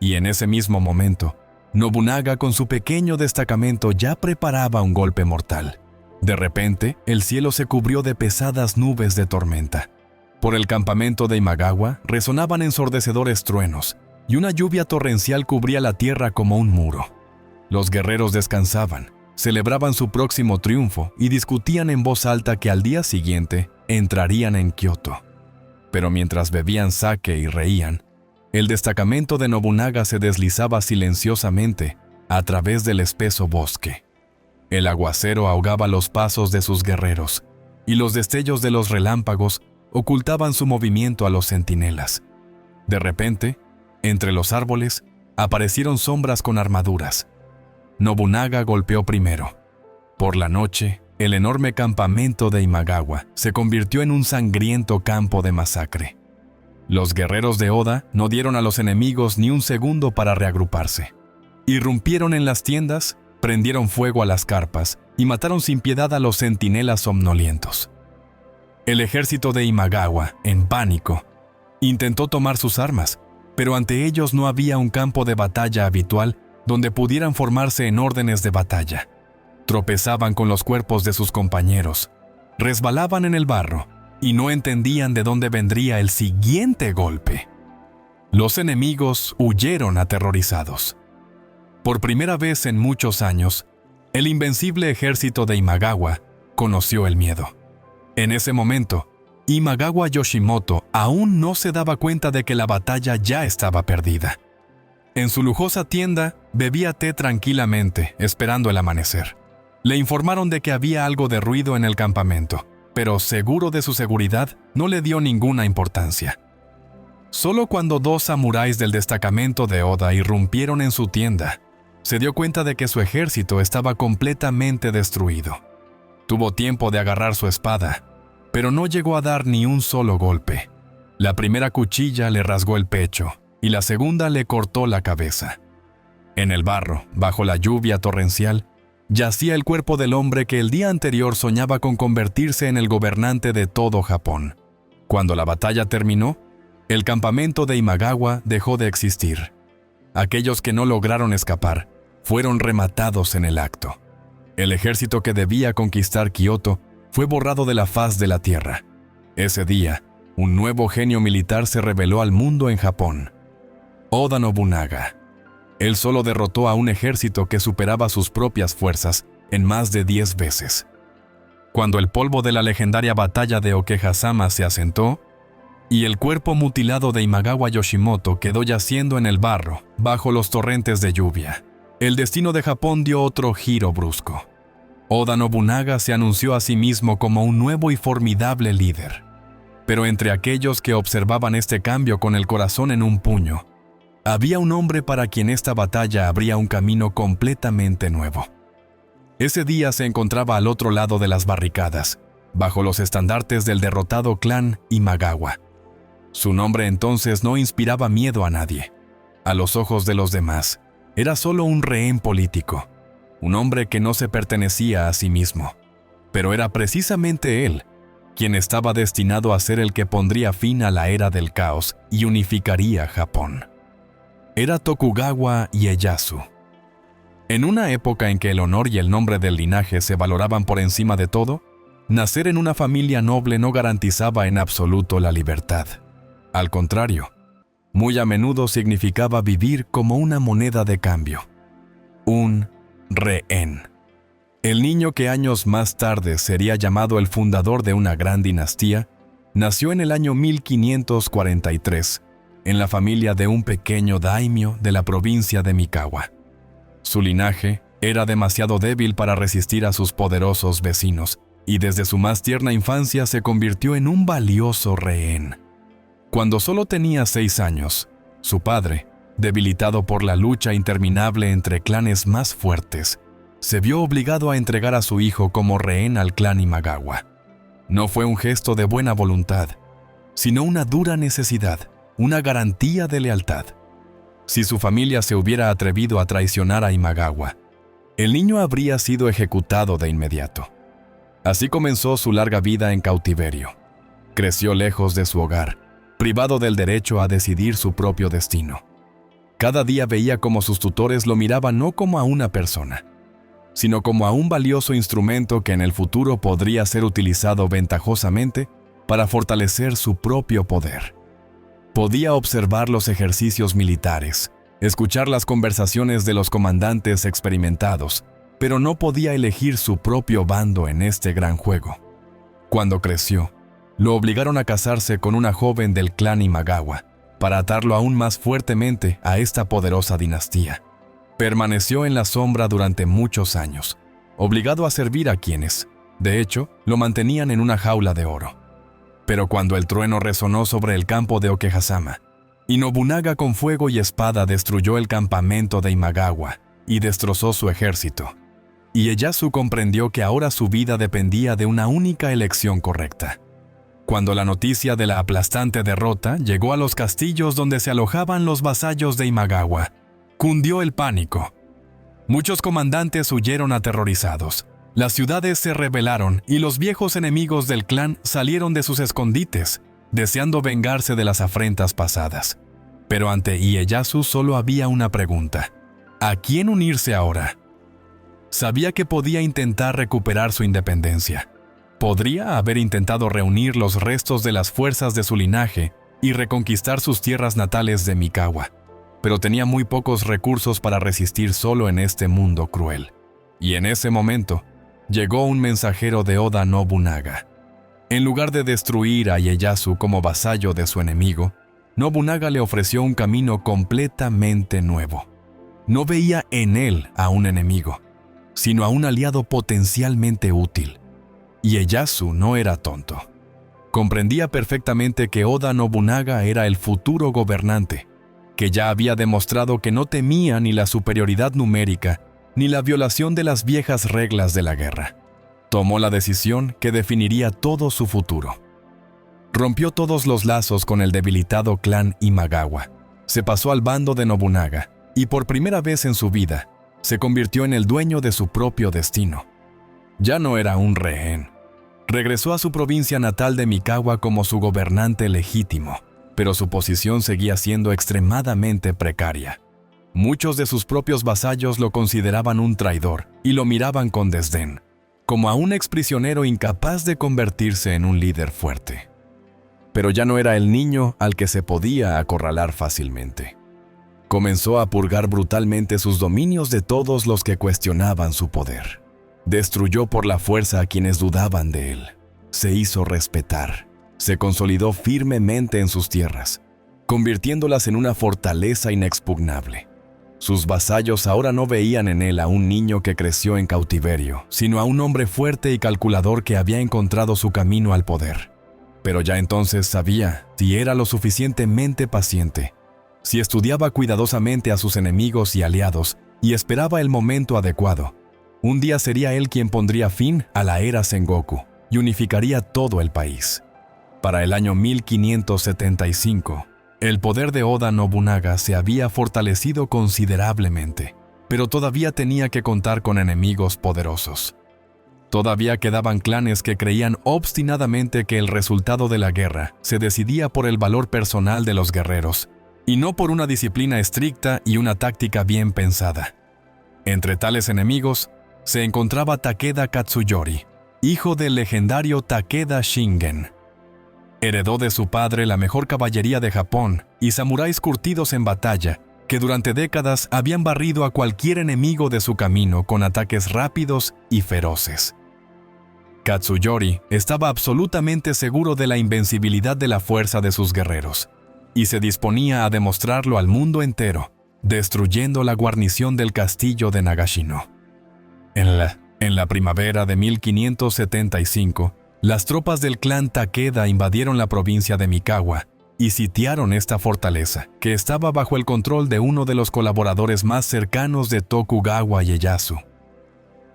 Y en ese mismo momento, Nobunaga con su pequeño destacamento ya preparaba un golpe mortal. De repente, el cielo se cubrió de pesadas nubes de tormenta. Por el campamento de Imagawa resonaban ensordecedores truenos, y una lluvia torrencial cubría la tierra como un muro. Los guerreros descansaban, celebraban su próximo triunfo y discutían en voz alta que al día siguiente entrarían en Kioto. Pero mientras bebían sake y reían, el destacamento de Nobunaga se deslizaba silenciosamente a través del espeso bosque. El aguacero ahogaba los pasos de sus guerreros, y los destellos de los relámpagos ocultaban su movimiento a los centinelas. De repente, entre los árboles, aparecieron sombras con armaduras. Nobunaga golpeó primero. Por la noche, el enorme campamento de Imagawa se convirtió en un sangriento campo de masacre. Los guerreros de Oda no dieron a los enemigos ni un segundo para reagruparse. Irrumpieron en las tiendas, prendieron fuego a las carpas y mataron sin piedad a los centinelas somnolientos. El ejército de Imagawa, en pánico, Intentó tomar sus armas, pero ante ellos no había un campo de batalla habitual donde pudieran formarse en órdenes de batalla. Tropezaban con los cuerpos de sus compañeros, resbalaban en el barro y no entendían de dónde vendría el siguiente golpe. Los enemigos huyeron aterrorizados. Por primera vez en muchos años, el invencible ejército de Imagawa conoció el miedo. En ese momento, Imagawa Yoshimoto aún no se daba cuenta de que la batalla ya estaba perdida. En su lujosa tienda, bebía té tranquilamente, esperando el amanecer. Le informaron de que había algo de ruido en el campamento, pero seguro de su seguridad, no le dio ninguna importancia. Solo cuando 2 samuráis del destacamento de Oda irrumpieron en su tienda, se dio cuenta de que su ejército estaba completamente destruido. Tuvo tiempo de agarrar su espada, pero no llegó a dar ni un solo golpe. La primera cuchilla le rasgó el pecho y la segunda le cortó la cabeza. En el barro, bajo la lluvia torrencial, yacía el cuerpo del hombre que el día anterior soñaba con convertirse en el gobernante de todo Japón. Cuando la batalla terminó, el campamento de Imagawa dejó de existir. Aquellos que no lograron escapar fueron rematados en el acto. El ejército que debía conquistar Kioto fue borrado de la faz de la tierra. Ese día, un nuevo genio militar se reveló al mundo en Japón: Oda Nobunaga. Él solo derrotó a un ejército que superaba sus propias fuerzas en más de 10 veces. Cuando el polvo de la legendaria batalla de Okehazama se asentó, y el cuerpo mutilado de Imagawa Yoshimoto quedó yaciendo en el barro bajo los torrentes de lluvia, el destino de Japón dio otro giro brusco. Oda Nobunaga se anunció a sí mismo como un nuevo y formidable líder. Pero entre aquellos que observaban este cambio con el corazón en un puño, había un hombre para quien esta batalla abría un camino completamente nuevo. Ese día se encontraba al otro lado de las barricadas, bajo los estandartes del derrotado clan Imagawa. Su nombre entonces no inspiraba miedo a nadie. A los ojos de los demás, era solo un rehén político, un hombre que no se pertenecía a sí mismo. Pero era precisamente él quien estaba destinado a ser el que pondría fin a la era del caos y unificaría Japón. Era Tokugawa Ieyasu. En una época en que el honor y el nombre del linaje se valoraban por encima de todo, nacer en una familia noble no garantizaba en absoluto la libertad. Al contrario, muy a menudo significaba vivir como una moneda de cambio, un rehén. El niño que años más tarde sería llamado el fundador de una gran dinastía, nació en el año 1543, en la familia de un pequeño daimyo de la provincia de Mikawa. Su linaje era demasiado débil para resistir a sus poderosos vecinos, y desde su más tierna infancia se convirtió en un valioso rehén. Cuando solo tenía 6 años, su padre, debilitado por la lucha interminable entre clanes más fuertes, se vio obligado a entregar a su hijo como rehén al clan Imagawa. No fue un gesto de buena voluntad, sino una dura necesidad, una garantía de lealtad. Si su familia se hubiera atrevido a traicionar a Imagawa, el niño habría sido ejecutado de inmediato. Así comenzó su larga vida en cautiverio. Creció lejos de su hogar, privado del derecho a decidir su propio destino. Cada día veía cómo sus tutores lo miraban no como a una persona, sino como a un valioso instrumento que en el futuro podría ser utilizado ventajosamente para fortalecer su propio poder. Podía observar los ejercicios militares, escuchar las conversaciones de los comandantes experimentados, pero no podía elegir su propio bando en este gran juego. Cuando creció, lo obligaron a casarse con una joven del clan Imagawa, para atarlo aún más fuertemente a esta poderosa dinastía. Permaneció en la sombra durante muchos años, obligado a servir a quienes, de hecho, lo mantenían en una jaula de oro. Pero cuando el trueno resonó sobre el campo de Okehazama, y Nobunaga con fuego y espada destruyó el campamento de Imagawa y destrozó su ejército, Ieyasu comprendió que ahora su vida dependía de una única elección correcta. Cuando la noticia de la aplastante derrota llegó a los castillos donde se alojaban los vasallos de Imagawa, cundió el pánico. Muchos comandantes huyeron aterrorizados. Las ciudades se rebelaron y los viejos enemigos del clan salieron de sus escondites, deseando vengarse de las afrentas pasadas. Pero ante Ieyasu solo había una pregunta: ¿a quién unirse ahora? Sabía que podía intentar recuperar su independencia. Podría haber intentado reunir los restos de las fuerzas de su linaje y reconquistar sus tierras natales de Mikawa, pero tenía muy pocos recursos para resistir solo en este mundo cruel. Y en ese momento, llegó un mensajero de Oda Nobunaga. En lugar de destruir a Ieyasu como vasallo de su enemigo, Nobunaga le ofreció un camino completamente nuevo. No veía en él a un enemigo, sino a un aliado potencialmente útil. Ieyasu no era tonto. Comprendía perfectamente que Oda Nobunaga era el futuro gobernante, que ya había demostrado que no temía ni la superioridad numérica ni la violación de las viejas reglas de la guerra. Tomó la decisión que definiría todo su futuro. Rompió todos los lazos con el debilitado clan Imagawa, se pasó al bando de Nobunaga y por primera vez en su vida se convirtió en el dueño de su propio destino. Ya no era un rehén. Regresó a su provincia natal de Mikawa como su gobernante legítimo, pero su posición seguía siendo extremadamente precaria. Muchos de sus propios vasallos lo consideraban un traidor y lo miraban con desdén, como a un exprisionero incapaz de convertirse en un líder fuerte. Pero ya no era el niño al que se podía acorralar fácilmente. Comenzó a purgar brutalmente sus dominios de todos los que cuestionaban su poder. Destruyó por la fuerza a quienes dudaban de él. Se hizo respetar. Se consolidó firmemente en sus tierras, convirtiéndolas en una fortaleza inexpugnable. Sus vasallos ahora no veían en él a un niño que creció en cautiverio, sino a un hombre fuerte y calculador que había encontrado su camino al poder. Pero ya entonces sabía si era lo suficientemente paciente, si estudiaba cuidadosamente a sus enemigos y aliados y esperaba el momento adecuado. Un día sería él quien pondría fin a la era Sengoku y unificaría todo el país. Para el año 1575, el poder de Oda Nobunaga se había fortalecido considerablemente, pero todavía tenía que contar con enemigos poderosos. Todavía quedaban clanes que creían obstinadamente que el resultado de la guerra se decidía por el valor personal de los guerreros, y no por una disciplina estricta y una táctica bien pensada. Entre tales enemigos se encontraba Takeda Katsuyori, hijo del legendario Takeda Shingen. Heredó de su padre la mejor caballería de Japón y samuráis curtidos en batalla que durante décadas habían barrido a cualquier enemigo de su camino con ataques rápidos y feroces. Katsuyori estaba absolutamente seguro de la invencibilidad de la fuerza de sus guerreros y se disponía a demostrarlo al mundo entero, destruyendo la guarnición del castillo de Nagashino. En la primavera de 1575, las tropas del clan Takeda invadieron la provincia de Mikawa y sitiaron esta fortaleza, que estaba bajo el control de uno de los colaboradores más cercanos de Tokugawa Ieyasu.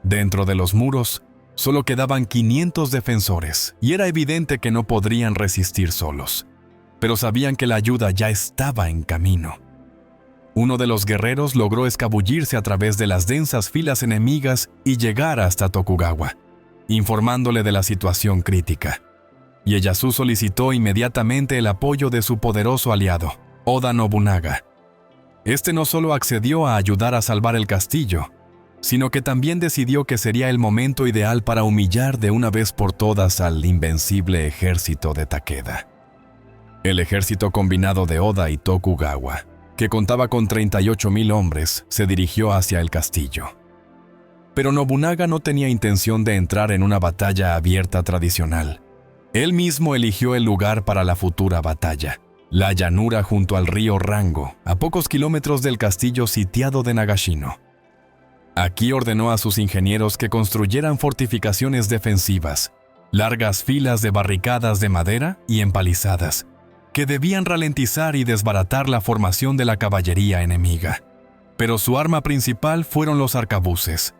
Dentro de los muros, solo quedaban 500 defensores, y era evidente que no podrían resistir solos. Pero sabían que la ayuda ya estaba en camino. Uno de los guerreros logró escabullirse a través de las densas filas enemigas y llegar hasta Tokugawa, informándole de la situación crítica. Ieyasu solicitó inmediatamente el apoyo de su poderoso aliado, Oda Nobunaga. Este no solo accedió a ayudar a salvar el castillo, sino que también decidió que sería el momento ideal para humillar de una vez por todas al invencible ejército de Takeda. El ejército combinado de Oda y Tokugawa, que contaba con 38,000 hombres, se dirigió hacia el castillo. Pero Nobunaga no tenía intención de entrar en una batalla abierta tradicional. Él mismo eligió el lugar para la futura batalla, la llanura junto al río Rango, a pocos kilómetros del castillo sitiado de Nagashino. Aquí ordenó a sus ingenieros que construyeran fortificaciones defensivas, largas filas de barricadas de madera y empalizadas, que debían ralentizar y desbaratar la formación de la caballería enemiga. Pero su arma principal fueron los arcabuces.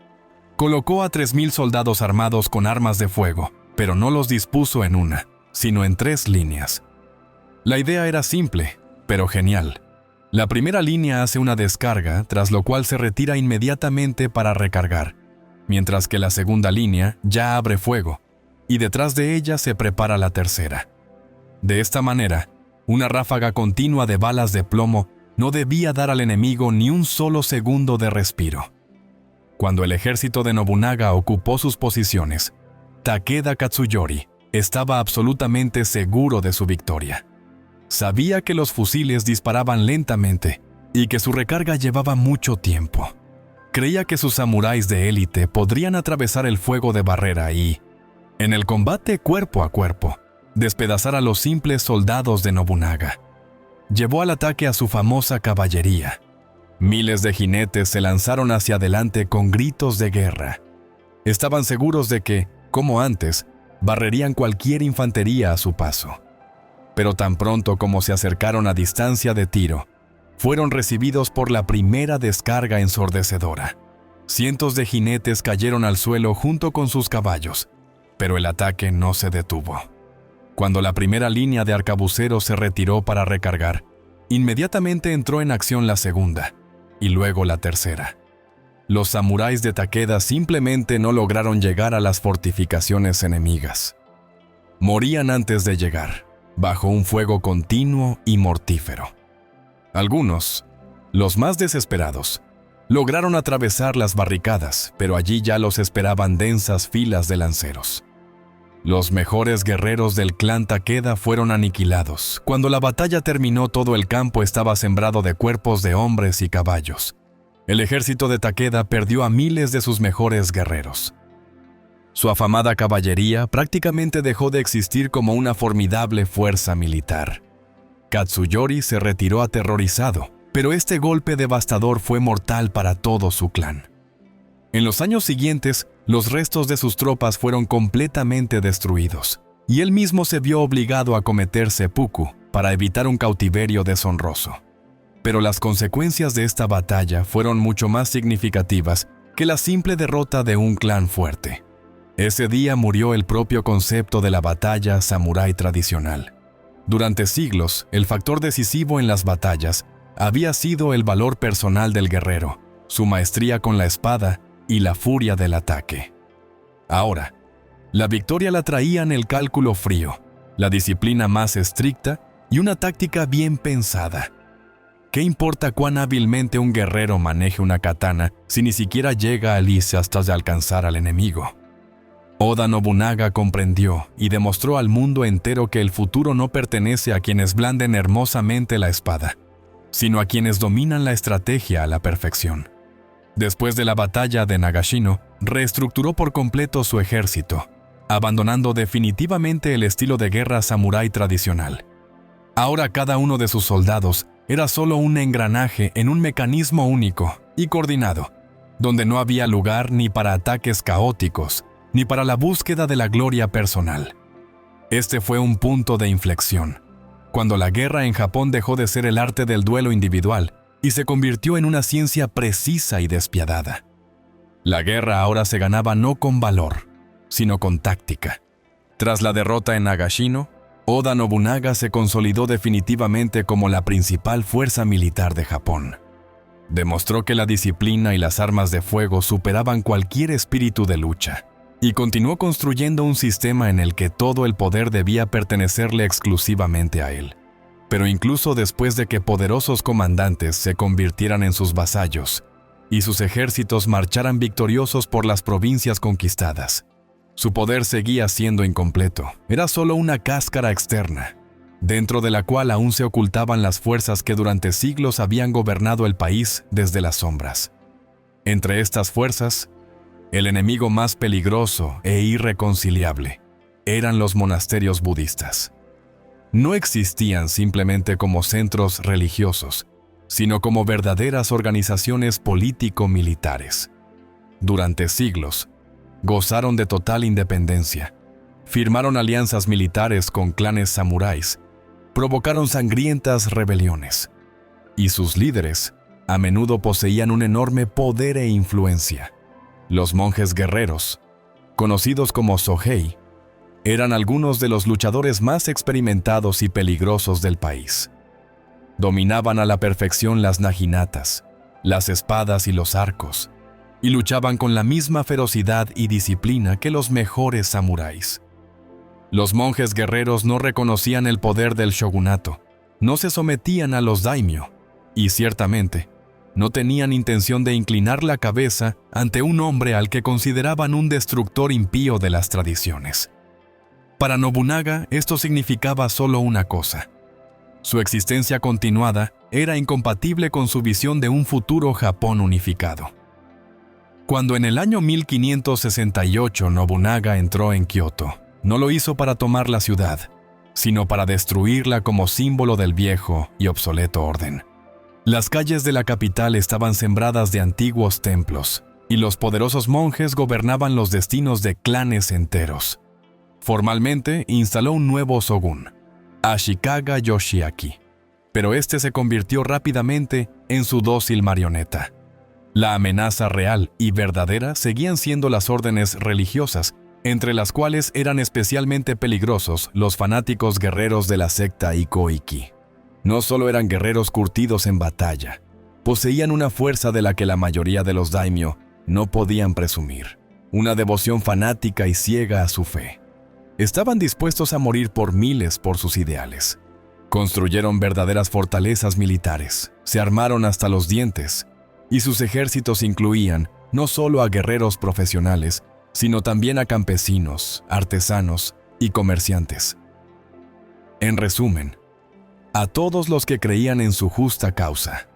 Colocó a 3,000 soldados armados con armas de fuego, pero no los dispuso en una, sino en 3 líneas. La idea era simple, pero genial. La primera línea hace una descarga, tras lo cual se retira inmediatamente para recargar, mientras que la segunda línea ya abre fuego, y detrás de ella se prepara la tercera. De esta manera, una ráfaga continua de balas de plomo no debía dar al enemigo ni un solo segundo de respiro. Cuando el ejército de Nobunaga ocupó sus posiciones, Takeda Katsuyori estaba absolutamente seguro de su victoria. Sabía que los fusiles disparaban lentamente y que su recarga llevaba mucho tiempo. Creía que sus samuráis de élite podrían atravesar el fuego de barrera y, en el combate cuerpo a cuerpo, despedazar a los simples soldados de Nobunaga. Llevó al ataque a su famosa caballería. Miles de jinetes se lanzaron hacia adelante con gritos de guerra. Estaban seguros de que, como antes, barrerían cualquier infantería a su paso. Pero tan pronto como se acercaron a distancia de tiro, fueron recibidos por la primera descarga ensordecedora. Cientos de jinetes cayeron al suelo junto con sus caballos, pero el ataque no se detuvo. Cuando la primera línea de arcabuceros se retiró para recargar, inmediatamente entró en acción la segunda, y luego la tercera. Los samuráis de Takeda simplemente no lograron llegar a las fortificaciones enemigas. Morían antes de llegar, bajo un fuego continuo y mortífero. Algunos, los más desesperados, lograron atravesar las barricadas, pero allí ya los esperaban densas filas de lanceros. Los mejores guerreros del clan Takeda fueron aniquilados. Cuando la batalla terminó, todo el campo estaba sembrado de cuerpos de hombres y caballos. El ejército de Takeda perdió a miles de sus mejores guerreros. Su afamada caballería prácticamente dejó de existir como una formidable fuerza militar. Katsuyori se retiró aterrorizado, pero este golpe devastador fue mortal para todo su clan. En los años siguientes, los restos de sus tropas fueron completamente destruidos, y él mismo se vio obligado a cometer seppuku para evitar un cautiverio deshonroso. Pero las consecuencias de esta batalla fueron mucho más significativas que la simple derrota de un clan fuerte. Ese día murió el propio concepto de la batalla samurái tradicional. Durante siglos, el factor decisivo en las batallas había sido el valor personal del guerrero, su maestría con la espada y la furia del ataque. Ahora, la victoria la traían el cálculo frío, la disciplina más estricta y una táctica bien pensada. ¿Qué importa cuán hábilmente un guerrero maneje una katana si ni siquiera llega a Alice hasta de alcanzar al enemigo? Oda Nobunaga comprendió y demostró al mundo entero que el futuro no pertenece a quienes blanden hermosamente la espada, sino a quienes dominan la estrategia a la perfección. Después de la batalla de Nagashino, reestructuró por completo su ejército, abandonando definitivamente el estilo de guerra samurái tradicional. Ahora cada uno de sus soldados era solo un engranaje en un mecanismo único y coordinado, donde no había lugar ni para ataques caóticos, ni para la búsqueda de la gloria personal. Este fue un punto de inflexión, cuando la guerra en Japón dejó de ser el arte del duelo individual y se convirtió en una ciencia precisa y despiadada. La guerra ahora se ganaba no con valor, sino con táctica. Tras la derrota en Nagashino, Oda Nobunaga se consolidó definitivamente como la principal fuerza militar de Japón. Demostró que la disciplina y las armas de fuego superaban cualquier espíritu de lucha, y continuó construyendo un sistema en el que todo el poder debía pertenecerle exclusivamente a él. Pero incluso después de que poderosos comandantes se convirtieran en sus vasallos y sus ejércitos marcharan victoriosos por las provincias conquistadas, su poder seguía siendo incompleto. Era solo una cáscara externa, dentro de la cual aún se ocultaban las fuerzas que durante siglos habían gobernado el país desde las sombras. Entre estas fuerzas, el enemigo más peligroso e irreconciliable eran los monasterios budistas. No existían simplemente como centros religiosos, sino como verdaderas organizaciones político-militares. Durante siglos, gozaron de total independencia, firmaron alianzas militares con clanes samuráis, provocaron sangrientas rebeliones, y sus líderes a menudo poseían un enorme poder e influencia. Los monjes guerreros, conocidos como Sohei, eran algunos de los luchadores más experimentados y peligrosos del país. Dominaban a la perfección las naginatas, las espadas y los arcos, y luchaban con la misma ferocidad y disciplina que los mejores samuráis. Los monjes guerreros no reconocían el poder del shogunato, no se sometían a los daimyo, y ciertamente, no tenían intención de inclinar la cabeza ante un hombre al que consideraban un destructor impío de las tradiciones. Para Nobunaga, esto significaba solo una cosa. Su existencia continuada era incompatible con su visión de un futuro Japón unificado. Cuando en el año 1568 Nobunaga entró en Kioto, no lo hizo para tomar la ciudad, sino para destruirla como símbolo del viejo y obsoleto orden. Las calles de la capital estaban sembradas de antiguos templos, y los poderosos monjes gobernaban los destinos de clanes enteros. Formalmente instaló un nuevo shogun, Ashikaga Yoshiaki, pero este se convirtió rápidamente en su dócil marioneta. La amenaza real y verdadera seguían siendo las órdenes religiosas, entre las cuales eran especialmente peligrosos los fanáticos guerreros de la secta Ikoiki. No solo eran guerreros curtidos en batalla, poseían una fuerza de la que la mayoría de los daimyo no podían presumir, una devoción fanática y ciega a su fe. Estaban dispuestos a morir por miles por sus ideales. Construyeron verdaderas fortalezas militares, se armaron hasta los dientes, y sus ejércitos incluían no solo a guerreros profesionales, sino también a campesinos, artesanos y comerciantes. En resumen, a todos los que creían en su justa causa.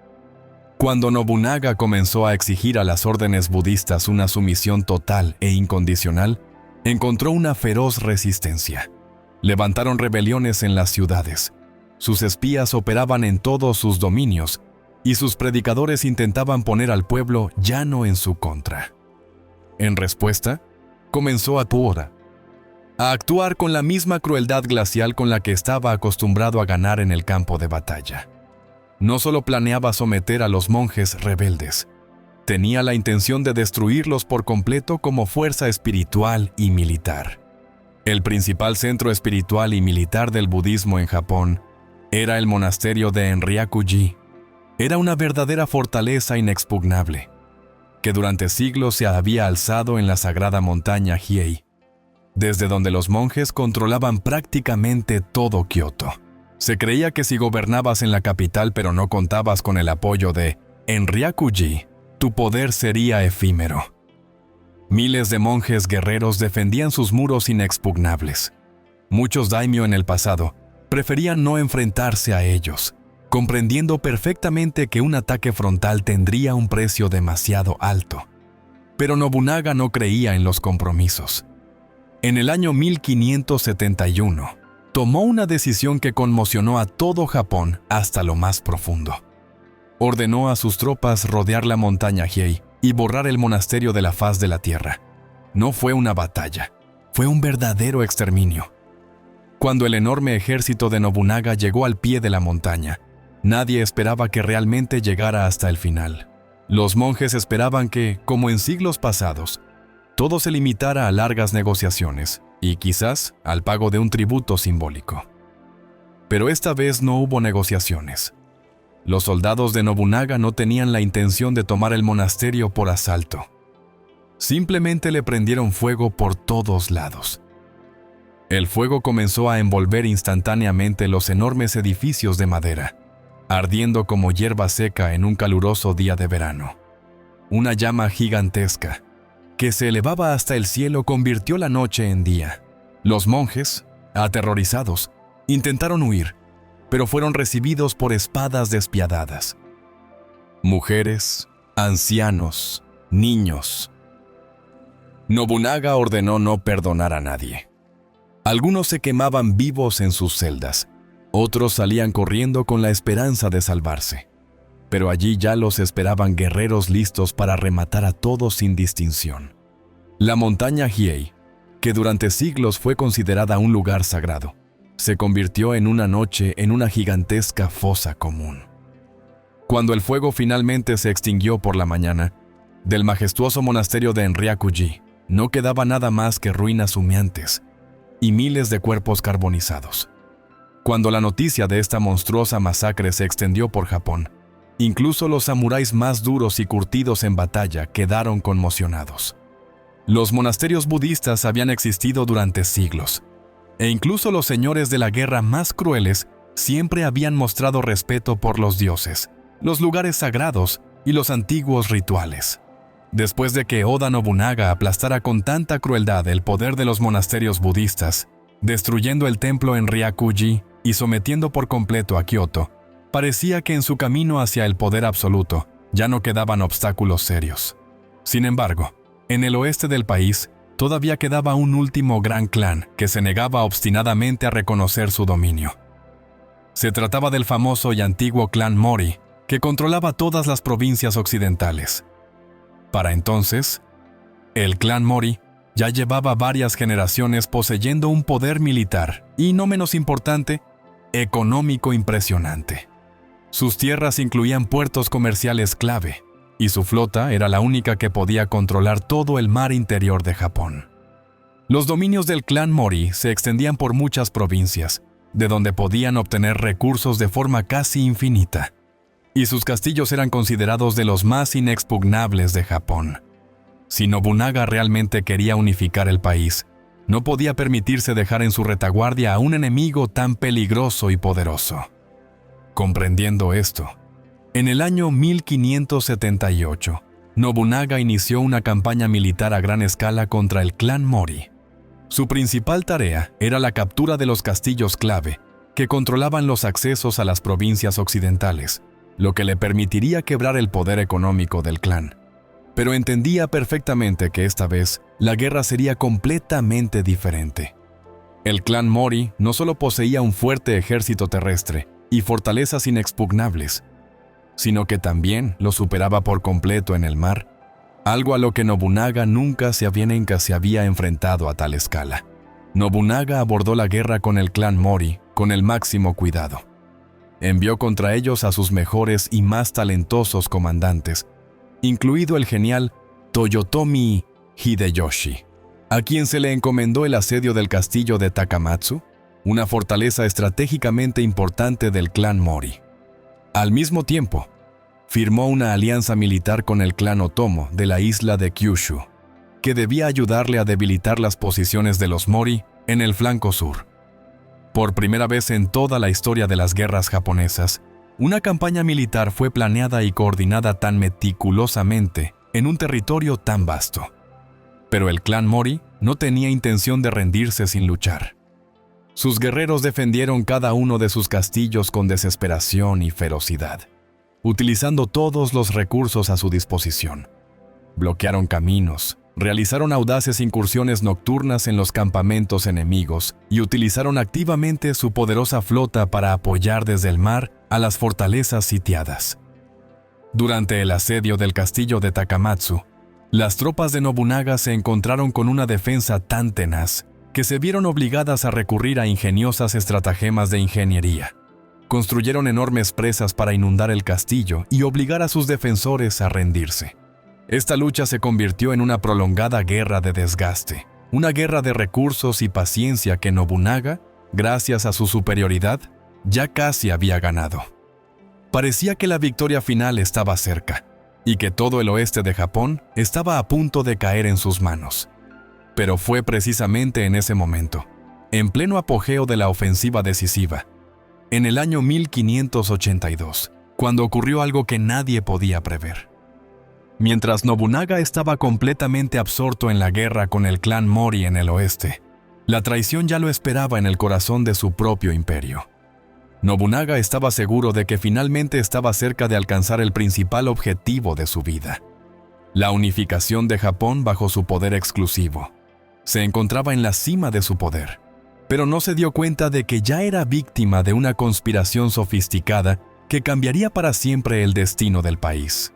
Cuando Nobunaga comenzó a exigir a las órdenes budistas una sumisión total e incondicional, encontró una feroz resistencia. Levantaron rebeliones en las ciudades. Sus espías operaban en todos sus dominios y sus predicadores intentaban poner al pueblo llano en su contra. En respuesta, comenzó a actuar con la misma crueldad glacial con la que estaba acostumbrado a ganar en el campo de batalla. No solo planeaba someter a los monjes rebeldes, tenía la intención de destruirlos por completo como fuerza espiritual y militar. El principal centro espiritual y militar del budismo en Japón era el monasterio de Enryaku-ji. Era una verdadera fortaleza inexpugnable, que durante siglos se había alzado en la sagrada montaña Hiei, desde donde los monjes controlaban prácticamente todo Kioto. Se creía que si gobernabas en la capital pero no contabas con el apoyo de Enryaku-ji, tu poder sería efímero. Miles de monjes guerreros defendían sus muros inexpugnables. Muchos daimyo en el pasado preferían no enfrentarse a ellos, comprendiendo perfectamente que un ataque frontal tendría un precio demasiado alto. Pero Nobunaga no creía en los compromisos. En el año 1571, tomó una decisión que conmocionó a todo Japón hasta lo más profundo. Ordenó a sus tropas rodear la montaña Hiei y borrar el monasterio de la faz de la tierra. No fue una batalla, fue un verdadero exterminio. Cuando el enorme ejército de Nobunaga llegó al pie de la montaña, nadie esperaba que realmente llegara hasta el final. Los monjes esperaban que, como en siglos pasados, todo se limitara a largas negociaciones y quizás al pago de un tributo simbólico. Pero esta vez no hubo negociaciones. Los soldados de Nobunaga no tenían la intención de tomar el monasterio por asalto. Simplemente le prendieron fuego por todos lados. El fuego comenzó a envolver instantáneamente los enormes edificios de madera, ardiendo como hierba seca en un caluroso día de verano. Una llama gigantesca, que se elevaba hasta el cielo, convirtió la noche en día. Los monjes, aterrorizados, intentaron huir, pero fueron recibidos por espadas despiadadas. Mujeres, ancianos, niños. Nobunaga ordenó no perdonar a nadie. Algunos se quemaban vivos en sus celdas, otros salían corriendo con la esperanza de salvarse. Pero allí ya los esperaban guerreros listos para rematar a todos sin distinción. La montaña Hiei, que durante siglos fue considerada un lugar sagrado, se convirtió en una noche en una gigantesca fosa común. Cuando el fuego finalmente se extinguió por la mañana, del majestuoso monasterio de Enryaku-ji no quedaba nada más que ruinas humeantes y miles de cuerpos carbonizados. Cuando la noticia de esta monstruosa masacre se extendió por Japón, incluso los samuráis más duros y curtidos en batalla quedaron conmocionados. Los monasterios budistas habían existido durante siglos, e incluso los señores de la guerra más crueles siempre habían mostrado respeto por los dioses, los lugares sagrados y los antiguos rituales. Después de que Oda Nobunaga aplastara con tanta crueldad el poder de los monasterios budistas, destruyendo el templo en Ryakuji y sometiendo por completo a Kioto, parecía que en su camino hacia el poder absoluto ya no quedaban obstáculos serios. Sin embargo, en el oeste del país todavía quedaba un último gran clan que se negaba obstinadamente a reconocer su dominio. Se trataba del famoso y antiguo clan Mori, que controlaba todas las provincias occidentales. Para entonces, el clan Mori ya llevaba varias generaciones poseyendo un poder militar y, no menos importante, económico impresionante. Sus tierras incluían puertos comerciales clave, y su flota era la única que podía controlar todo el mar interior de Japón. Los dominios del clan Mori se extendían por muchas provincias, de donde podían obtener recursos de forma casi infinita, y sus castillos eran considerados de los más inexpugnables de Japón. Si Nobunaga realmente quería unificar el país, no podía permitirse dejar en su retaguardia a un enemigo tan peligroso y poderoso. Comprendiendo esto, en el año 1578, Nobunaga inició una campaña militar a gran escala contra el clan Mori. Su principal tarea era la captura de los castillos clave, que controlaban los accesos a las provincias occidentales, lo que le permitiría quebrar el poder económico del clan. Pero entendía perfectamente que esta vez la guerra sería completamente diferente. El clan Mori no solo poseía un fuerte ejército terrestre y fortalezas inexpugnables, sino que también lo superaba por completo en el mar, algo a lo que Nobunaga nunca se había enfrentado a tal escala. Nobunaga abordó la guerra con el clan Mori con el máximo cuidado. Envió contra ellos a sus mejores y más talentosos comandantes, incluido el genial Toyotomi Hideyoshi, a quien se le encomendó el asedio del castillo de Takamatsu, una fortaleza estratégicamente importante del clan Mori. Al mismo tiempo, firmó una alianza militar con el clan Otomo de la isla de Kyushu, que debía ayudarle a debilitar las posiciones de los Mori en el flanco sur. Por primera vez en toda la historia de las guerras japonesas, una campaña militar fue planeada y coordinada tan meticulosamente en un territorio tan vasto. Pero el clan Mori no tenía intención de rendirse sin luchar. Sus guerreros defendieron cada uno de sus castillos con desesperación y ferocidad, utilizando todos los recursos a su disposición. Bloquearon caminos, realizaron audaces incursiones nocturnas en los campamentos enemigos y utilizaron activamente su poderosa flota para apoyar desde el mar a las fortalezas sitiadas. Durante el asedio del castillo de Takamatsu, las tropas de Nobunaga se encontraron con una defensa tan tenaz que se vieron obligadas a recurrir a ingeniosas estratagemas de ingeniería. Construyeron enormes presas para inundar el castillo y obligar a sus defensores a rendirse. Esta lucha se convirtió en una prolongada guerra de desgaste, una guerra de recursos y paciencia que Nobunaga, gracias a su superioridad, ya casi había ganado. Parecía que la victoria final estaba cerca, y que todo el oeste de Japón estaba a punto de caer en sus manos. Pero fue precisamente en ese momento, en pleno apogeo de la ofensiva decisiva, en el año 1582, cuando ocurrió algo que nadie podía prever. Mientras Nobunaga estaba completamente absorto en la guerra con el clan Mori en el oeste, la traición ya lo esperaba en el corazón de su propio imperio. Nobunaga estaba seguro de que finalmente estaba cerca de alcanzar el principal objetivo de su vida: la unificación de Japón bajo su poder exclusivo. Se encontraba en la cima de su poder, pero no se dio cuenta de que ya era víctima de una conspiración sofisticada que cambiaría para siempre el destino del país.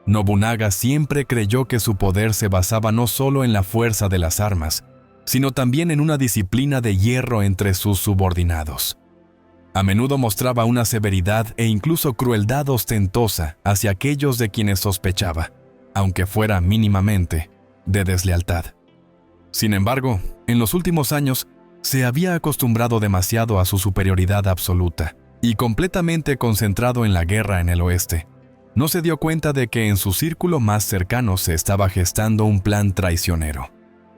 Nobunaga siempre creyó que su poder se basaba no solo en la fuerza de las armas, sino también en una disciplina de hierro entre sus subordinados. A menudo mostraba una severidad e incluso crueldad ostentosa hacia aquellos de quienes sospechaba, aunque fuera mínimamente, de deslealtad. Sin embargo, en los últimos años, se había acostumbrado demasiado a su superioridad absoluta y completamente concentrado en la guerra en el oeste. No se dio cuenta de que en su círculo más cercano se estaba gestando un plan traicionero.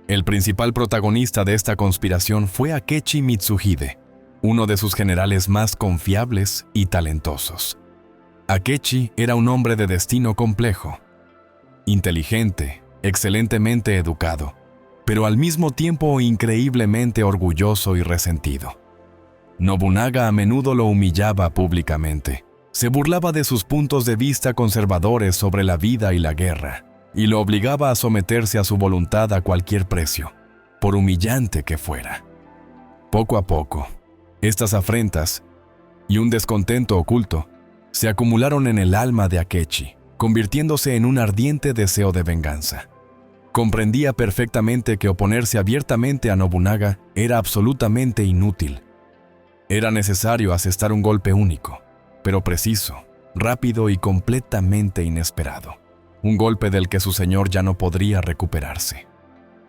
El principal protagonista de esta conspiración fue Akechi Mitsuhide, uno de sus generales más confiables y talentosos. Akechi era un hombre de destino complejo, inteligente, excelentemente educado, pero al mismo tiempo increíblemente orgulloso y resentido. Nobunaga a menudo lo humillaba públicamente, se burlaba de sus puntos de vista conservadores sobre la vida y la guerra, y lo obligaba a someterse a su voluntad a cualquier precio, por humillante que fuera. Poco a poco, estas afrentas y un descontento oculto se acumularon en el alma de Akechi, convirtiéndose en un ardiente deseo de venganza. Comprendía perfectamente que oponerse abiertamente a Nobunaga era absolutamente inútil. Era necesario asestar un golpe único, pero preciso, rápido y completamente inesperado. Un golpe del que su señor ya no podría recuperarse.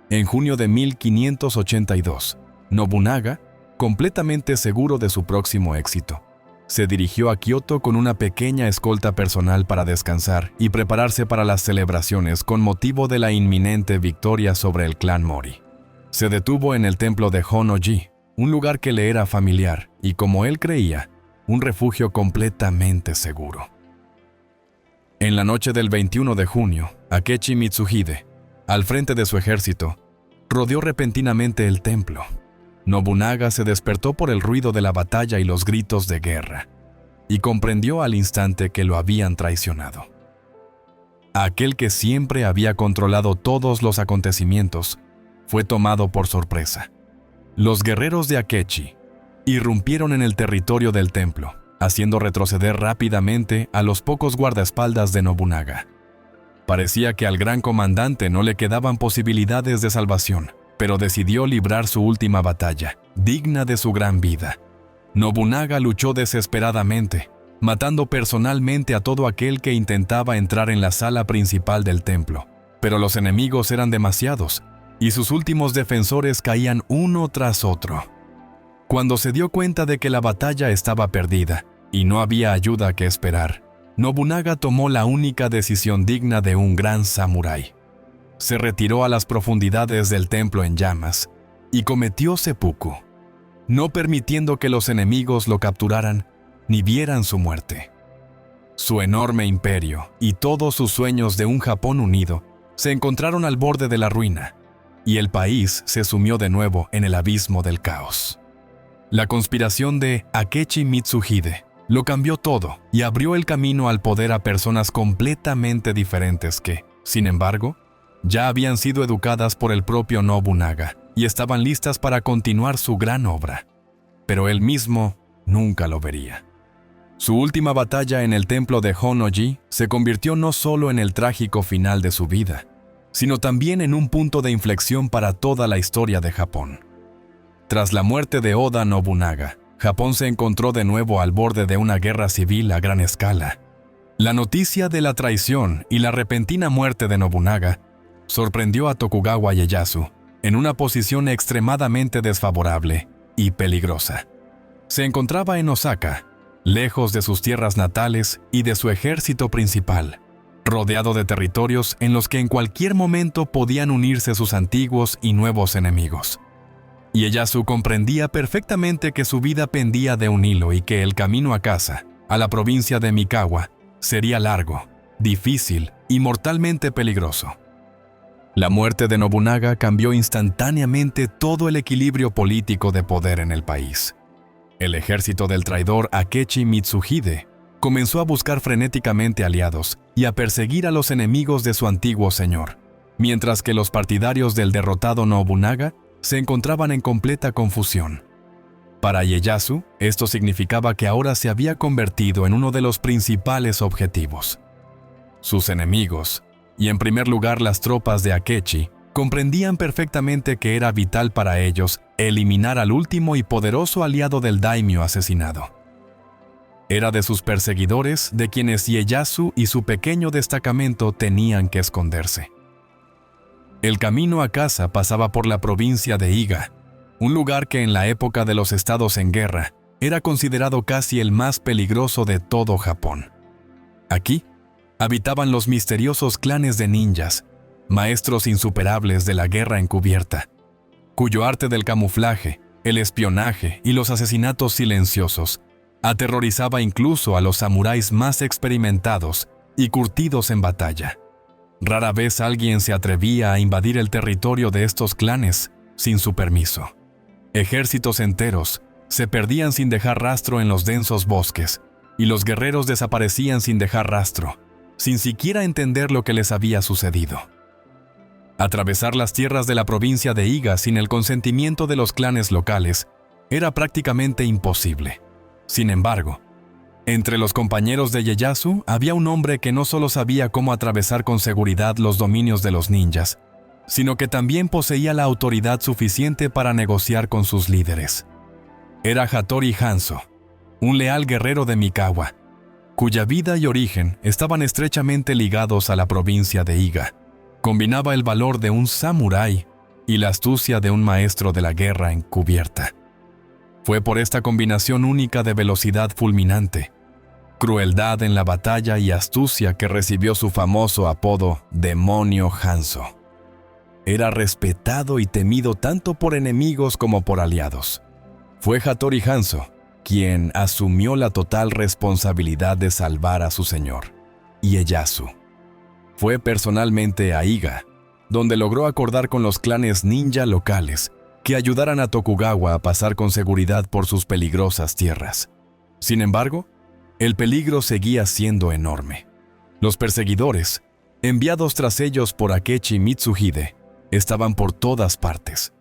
En junio de 1582, Nobunaga, completamente seguro de su próximo éxito, se dirigió a Kioto con una pequeña escolta personal para descansar y prepararse para las celebraciones con motivo de la inminente victoria sobre el clan Mori. Se detuvo en el templo de Hon-Oji, un lugar que le era familiar y, como él creía, un refugio completamente seguro. En la noche del 21 de junio, Akechi Mitsuhide, al frente de su ejército, rodeó repentinamente el templo. Nobunaga se despertó por el ruido de la batalla y los gritos de guerra, y comprendió al instante que lo habían traicionado. Aquel que siempre había controlado todos los acontecimientos fue tomado por sorpresa. Los guerreros de Akechi irrumpieron en el territorio del templo, haciendo retroceder rápidamente a los pocos guardaespaldas de Nobunaga. Parecía que al gran comandante no le quedaban posibilidades de salvación, pero decidió librar su última batalla, digna de su gran vida. Nobunaga luchó desesperadamente, matando personalmente a todo aquel que intentaba entrar en la sala principal del templo. Pero los enemigos eran demasiados, y sus últimos defensores caían uno tras otro. Cuando se dio cuenta de que la batalla estaba perdida y no había ayuda que esperar, Nobunaga tomó la única decisión digna de un gran samurái. Se retiró a las profundidades del templo en llamas y cometió seppuku, no permitiendo que los enemigos lo capturaran ni vieran su muerte. Su enorme imperio y todos sus sueños de un Japón unido se encontraron al borde de la ruina, y el país se sumió de nuevo en el abismo del caos. La conspiración de Akechi Mitsuhide lo cambió todo y abrió el camino al poder a personas completamente diferentes que, sin embargo, ya habían sido educadas por el propio Nobunaga y estaban listas para continuar su gran obra. Pero él mismo nunca lo vería. Su última batalla en el templo de Hon-Oji se convirtió no solo en el trágico final de su vida, sino también en un punto de inflexión para toda la historia de Japón. Tras la muerte de Oda Nobunaga, Japón se encontró de nuevo al borde de una guerra civil a gran escala. La noticia de la traición y la repentina muerte de Nobunaga sorprendió a Tokugawa Ieyasu en una posición extremadamente desfavorable y peligrosa. Se encontraba en Osaka, lejos de sus tierras natales y de su ejército principal, rodeado de territorios en los que en cualquier momento podían unirse sus antiguos y nuevos enemigos. Ieyasu comprendía perfectamente que su vida pendía de un hilo y que el camino a casa, a la provincia de Mikawa, sería largo, difícil y mortalmente peligroso. La muerte de Nobunaga cambió instantáneamente todo el equilibrio político de poder en el país. El ejército del traidor Akechi Mitsuhide comenzó a buscar frenéticamente aliados y a perseguir a los enemigos de su antiguo señor, mientras que los partidarios del derrotado Nobunaga se encontraban en completa confusión. Para Ieyasu, esto significaba que ahora se había convertido en uno de los principales objetivos. Sus enemigos, y en primer lugar las tropas de Akechi, comprendían perfectamente que era vital para ellos eliminar al último y poderoso aliado del daimyo asesinado. Era de sus perseguidores de quienes Ieyasu y su pequeño destacamento tenían que esconderse. El camino a casa pasaba por la provincia de Iga, un lugar que en la época de los estados en guerra era considerado casi el más peligroso de todo Japón. Aquí habitaban los misteriosos clanes de ninjas, maestros insuperables de la guerra encubierta, cuyo arte del camuflaje, el espionaje y los asesinatos silenciosos aterrorizaba incluso a los samuráis más experimentados y curtidos en batalla. Rara vez alguien se atrevía a invadir el territorio de estos clanes sin su permiso. Ejércitos enteros se perdían sin dejar rastro en los densos bosques, y los guerreros desaparecían sin dejar rastro, sin siquiera entender lo que les había sucedido. Atravesar las tierras de la provincia de Iga sin el consentimiento de los clanes locales era prácticamente imposible. Sin embargo, entre los compañeros de Ieyasu había un hombre que no solo sabía cómo atravesar con seguridad los dominios de los ninjas, sino que también poseía la autoridad suficiente para negociar con sus líderes. Era Hattori Hanzo, un leal guerrero de Mikawa, cuya vida y origen estaban estrechamente ligados a la provincia de Iga. Combinaba el valor de un samurái y la astucia de un maestro de la guerra encubierta. Fue por esta combinación única de velocidad fulminante, crueldad en la batalla y astucia que recibió su famoso apodo Demonio Hanzo. Era respetado y temido tanto por enemigos como por aliados. Fue Hattori Hanzo quien asumió la total responsabilidad de salvar a su señor, Ieyasu. Fue personalmente a Iga, donde logró acordar con los clanes ninja locales que ayudaran a Tokugawa a pasar con seguridad por sus peligrosas tierras. Sin embargo, el peligro seguía siendo enorme. Los perseguidores, enviados tras ellos por Akechi Mitsuhide, estaban por todas partes.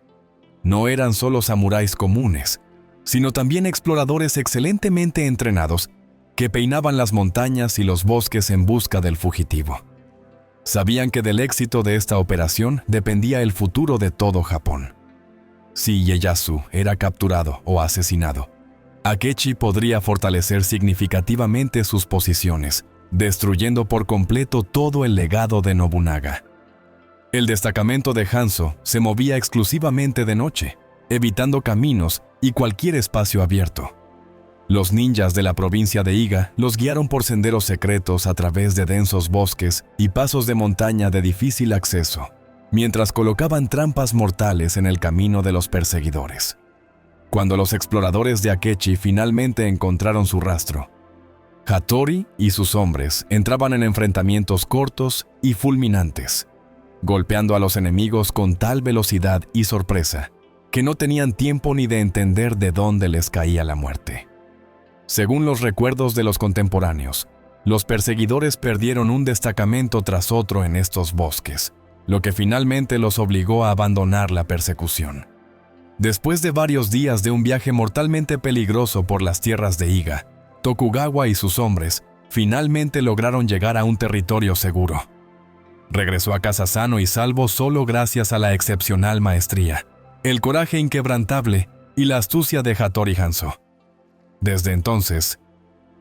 No eran solo samuráis comunes, sino también exploradores excelentemente entrenados que peinaban las montañas y los bosques en busca del fugitivo. Sabían que del éxito de esta operación dependía el futuro de todo Japón. Si Ieyasu era capturado o asesinado, Akechi podría fortalecer significativamente sus posiciones, destruyendo por completo todo el legado de Nobunaga. El destacamento de Hanzo se movía exclusivamente de noche, evitando caminos y cualquier espacio abierto. Los ninjas de la provincia de Iga los guiaron por senderos secretos a través de densos bosques y pasos de montaña de difícil acceso, mientras colocaban trampas mortales en el camino de los perseguidores. Cuando los exploradores de Akechi finalmente encontraron su rastro, Hattori y sus hombres entraban en enfrentamientos cortos y fulminantes, golpeando a los enemigos con tal velocidad y sorpresa que no tenían tiempo ni de entender de dónde les caía la muerte. Según los recuerdos de los contemporáneos, los perseguidores perdieron un destacamento tras otro en estos bosques, lo que finalmente los obligó a abandonar la persecución. Después de varios días de un viaje mortalmente peligroso por las tierras de Iga, Tokugawa y sus hombres finalmente lograron llegar a un territorio seguro. Regresó a casa sano y salvo solo gracias a la excepcional maestría, el coraje inquebrantable y la astucia de Hattori Hanzo. Desde entonces,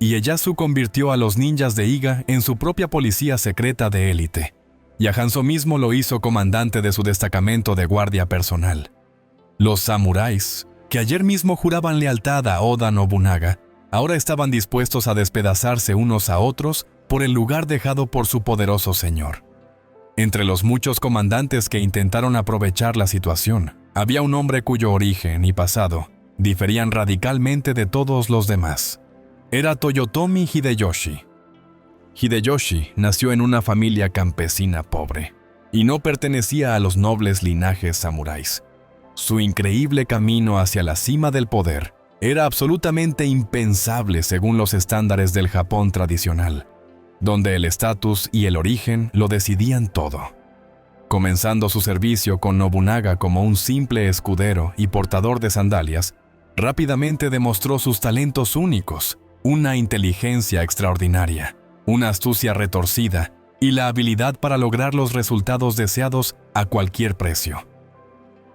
Ieyasu convirtió a los ninjas de Iga en su propia policía secreta de élite, y a Hanzo mismo lo hizo comandante de su destacamento de guardia personal. Los samuráis, que ayer mismo juraban lealtad a Oda Nobunaga, ahora estaban dispuestos a despedazarse unos a otros por el lugar dejado por su poderoso señor. Entre los muchos comandantes que intentaron aprovechar la situación, había un hombre cuyo origen y pasado diferían radicalmente de todos los demás. Era Toyotomi Hideyoshi. Hideyoshi nació en una familia campesina pobre y no pertenecía a los nobles linajes samuráis. Su increíble camino hacia la cima del poder era absolutamente impensable según los estándares del Japón tradicional, donde el estatus y el origen lo decidían todo. Comenzando su servicio con Nobunaga como un simple escudero y portador de sandalias, rápidamente demostró sus talentos únicos, una inteligencia extraordinaria, una astucia retorcida y la habilidad para lograr los resultados deseados a cualquier precio.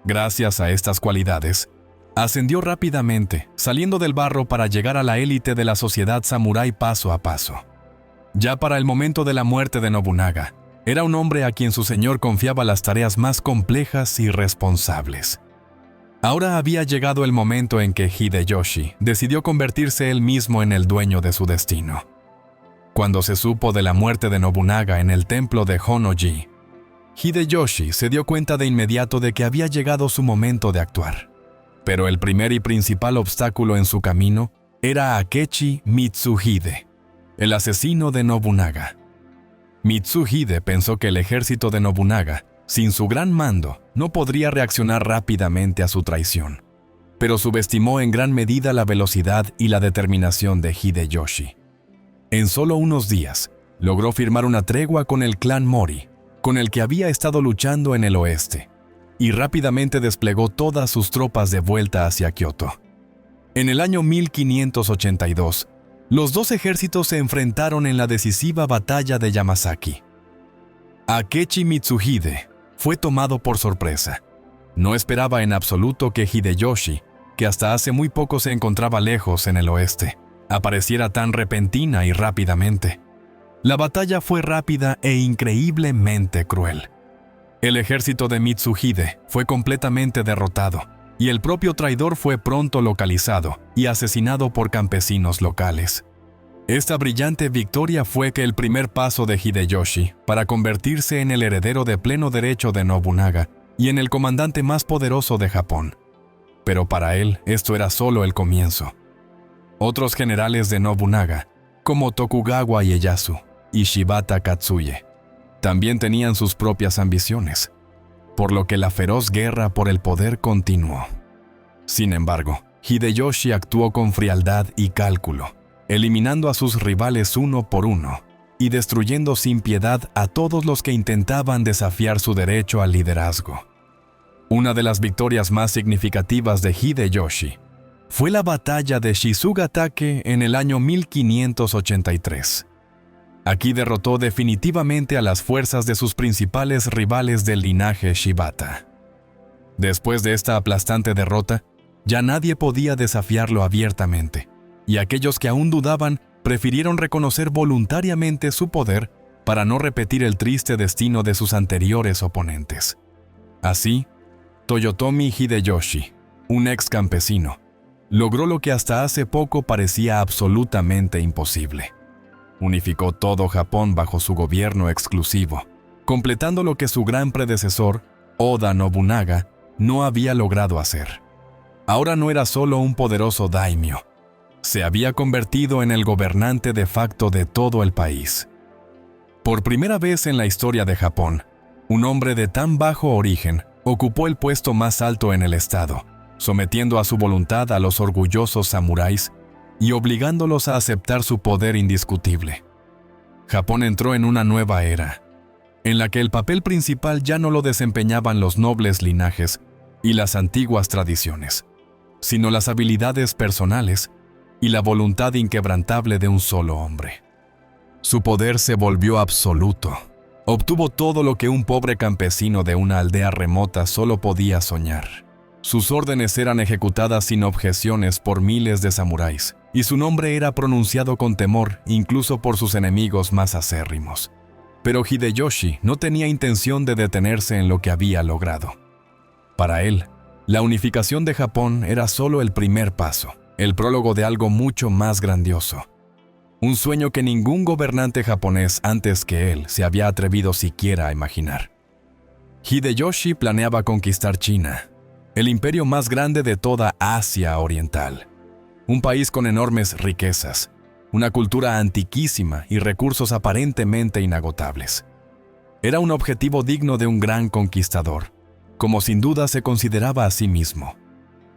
Gracias a estas cualidades, ascendió rápidamente, saliendo del barro para llegar a la élite de la sociedad samurái paso a paso. Ya para el momento de la muerte de Nobunaga, era un hombre a quien su señor confiaba las tareas más complejas y responsables. Ahora había llegado el momento en que Hideyoshi decidió convertirse él mismo en el dueño de su destino. Cuando se supo de la muerte de Nobunaga en el templo de Honnoji, Hideyoshi se dio cuenta de inmediato de que había llegado su momento de actuar. Pero el primer y principal obstáculo en su camino era Akechi Mitsuhide, el asesino de Nobunaga. Mitsuhide pensó que el ejército de Nobunaga, sin su gran mando, no podría reaccionar rápidamente a su traición, pero subestimó en gran medida la velocidad y la determinación de Hideyoshi. En solo unos días, logró firmar una tregua con el clan Mori, con el que había estado luchando en el oeste, y rápidamente desplegó todas sus tropas de vuelta hacia Kioto. En el año 1582, los dos ejércitos se enfrentaron en la decisiva batalla de Yamasaki. Akechi Mitsuhide fue tomado por sorpresa. No esperaba en absoluto que Hideyoshi, que hasta hace muy poco se encontraba lejos en el oeste, apareciera tan repentina y rápidamente. La batalla fue rápida e increíblemente cruel. El ejército de Mitsuhide fue completamente derrotado, y el propio traidor fue pronto localizado y asesinado por campesinos locales. Esta brillante victoria fue el primer paso de Hideyoshi para convertirse en el heredero de pleno derecho de Nobunaga y en el comandante más poderoso de Japón. Pero para él esto era solo el comienzo. Otros generales de Nobunaga, como Tokugawa Ieyasu y Shibata Katsuye, también tenían sus propias ambiciones, por lo que la feroz guerra por el poder continuó. Sin embargo, Hideyoshi actuó con frialdad y cálculo, eliminando a sus rivales uno por uno y destruyendo sin piedad a todos los que intentaban desafiar su derecho al liderazgo. Una de las victorias más significativas de Hideyoshi fue la batalla de Shizugatake en el año 1583. Aquí derrotó definitivamente a las fuerzas de sus principales rivales del linaje Shibata. Después de esta aplastante derrota, ya nadie podía desafiarlo abiertamente, y aquellos que aún dudaban prefirieron reconocer voluntariamente su poder para no repetir el triste destino de sus anteriores oponentes. Así, Toyotomi Hideyoshi, un ex campesino, logró lo que hasta hace poco parecía absolutamente imposible. Unificó todo Japón bajo su gobierno exclusivo, completando lo que su gran predecesor, Oda Nobunaga, no había logrado hacer. Ahora no era solo un poderoso daimyo, se había convertido en el gobernante de facto de todo el país. Por primera vez en la historia de Japón, un hombre de tan bajo origen ocupó el puesto más alto en el estado, sometiendo a su voluntad a los orgullosos samuráis y obligándolos a aceptar su poder indiscutible. Japón entró en una nueva era, en la que el papel principal ya no lo desempeñaban los nobles linajes y las antiguas tradiciones, sino las habilidades personales y la voluntad inquebrantable de un solo hombre. Su poder se volvió absoluto. Obtuvo todo lo que un pobre campesino de una aldea remota solo podía soñar. Sus órdenes eran ejecutadas sin objeciones por miles de samuráis, y su nombre era pronunciado con temor incluso por sus enemigos más acérrimos. Pero Hideyoshi no tenía intención de detenerse en lo que había logrado. Para él, la unificación de Japón era solo el primer paso, el prólogo de algo mucho más grandioso. Un sueño que ningún gobernante japonés antes que él se había atrevido siquiera a imaginar. Hideyoshi planeaba conquistar China, el imperio más grande de toda Asia Oriental. Un país con enormes riquezas, una cultura antiquísima y recursos aparentemente inagotables. Era un objetivo digno de un gran conquistador, como sin duda se consideraba a sí mismo.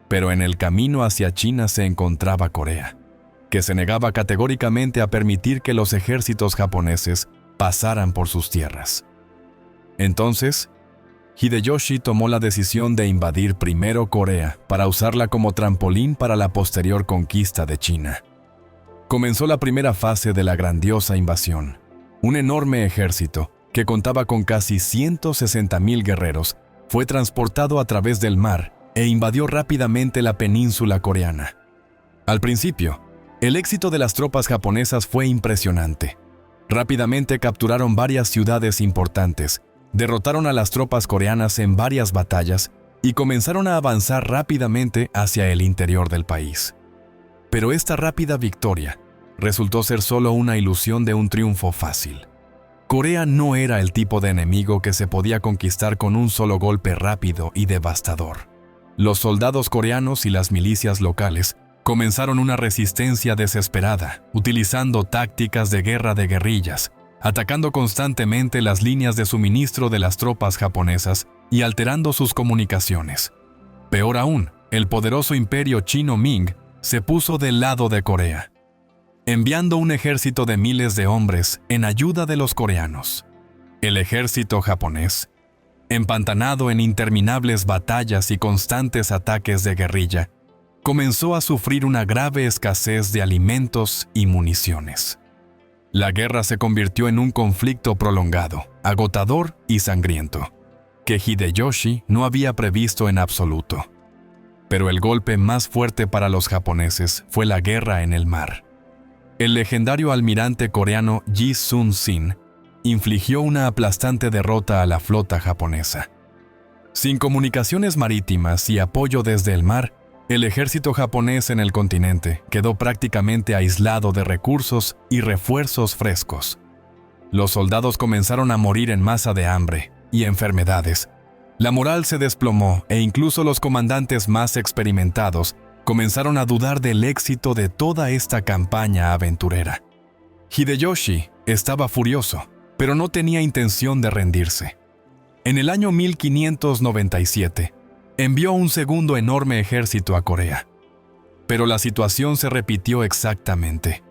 Pero en el camino hacia China se encontraba Corea, que se negaba categóricamente a permitir que los ejércitos japoneses pasaran por sus tierras. Entonces, Hideyoshi tomó la decisión de invadir primero Corea para usarla como trampolín para la posterior conquista de China. Comenzó la primera fase de la grandiosa invasión. Un enorme ejército, que contaba con casi 160,000 guerreros, fue transportado a través del mar e invadió rápidamente la península coreana. Al principio, el éxito de las tropas japonesas fue impresionante. Rápidamente capturaron varias ciudades importantes, derrotaron a las tropas coreanas en varias batallas y comenzaron a avanzar rápidamente hacia el interior del país. Pero esta rápida victoria resultó ser solo una ilusión de un triunfo fácil. Corea no era el tipo de enemigo que se podía conquistar con un solo golpe rápido y devastador. Los soldados coreanos y las milicias locales comenzaron una resistencia desesperada, utilizando tácticas de guerra de guerrillas, atacando constantemente las líneas de suministro de las tropas japonesas y alterando sus comunicaciones. Peor aún, el poderoso imperio chino Ming se puso del lado de Corea, enviando un ejército de miles de hombres en ayuda de los coreanos. El ejército japonés, empantanado en interminables batallas y constantes ataques de guerrilla, comenzó a sufrir una grave escasez de alimentos y municiones. La guerra se convirtió en un conflicto prolongado, agotador y sangriento, que Hideyoshi no había previsto en absoluto. Pero el golpe más fuerte para los japoneses fue la guerra en el mar. El legendario almirante coreano Ji Sun-sin infligió una aplastante derrota a la flota japonesa. Sin comunicaciones marítimas y apoyo desde el mar, el ejército japonés en el continente quedó prácticamente aislado de recursos y refuerzos frescos. Los soldados comenzaron a morir en masa de hambre y enfermedades. La moral se desplomó e incluso los comandantes más experimentados comenzaron a dudar del éxito de toda esta campaña aventurera. Hideyoshi estaba furioso, pero no tenía intención de rendirse. En el año 1597, envió un segundo enorme ejército a Corea. Pero la situación se repitió exactamente.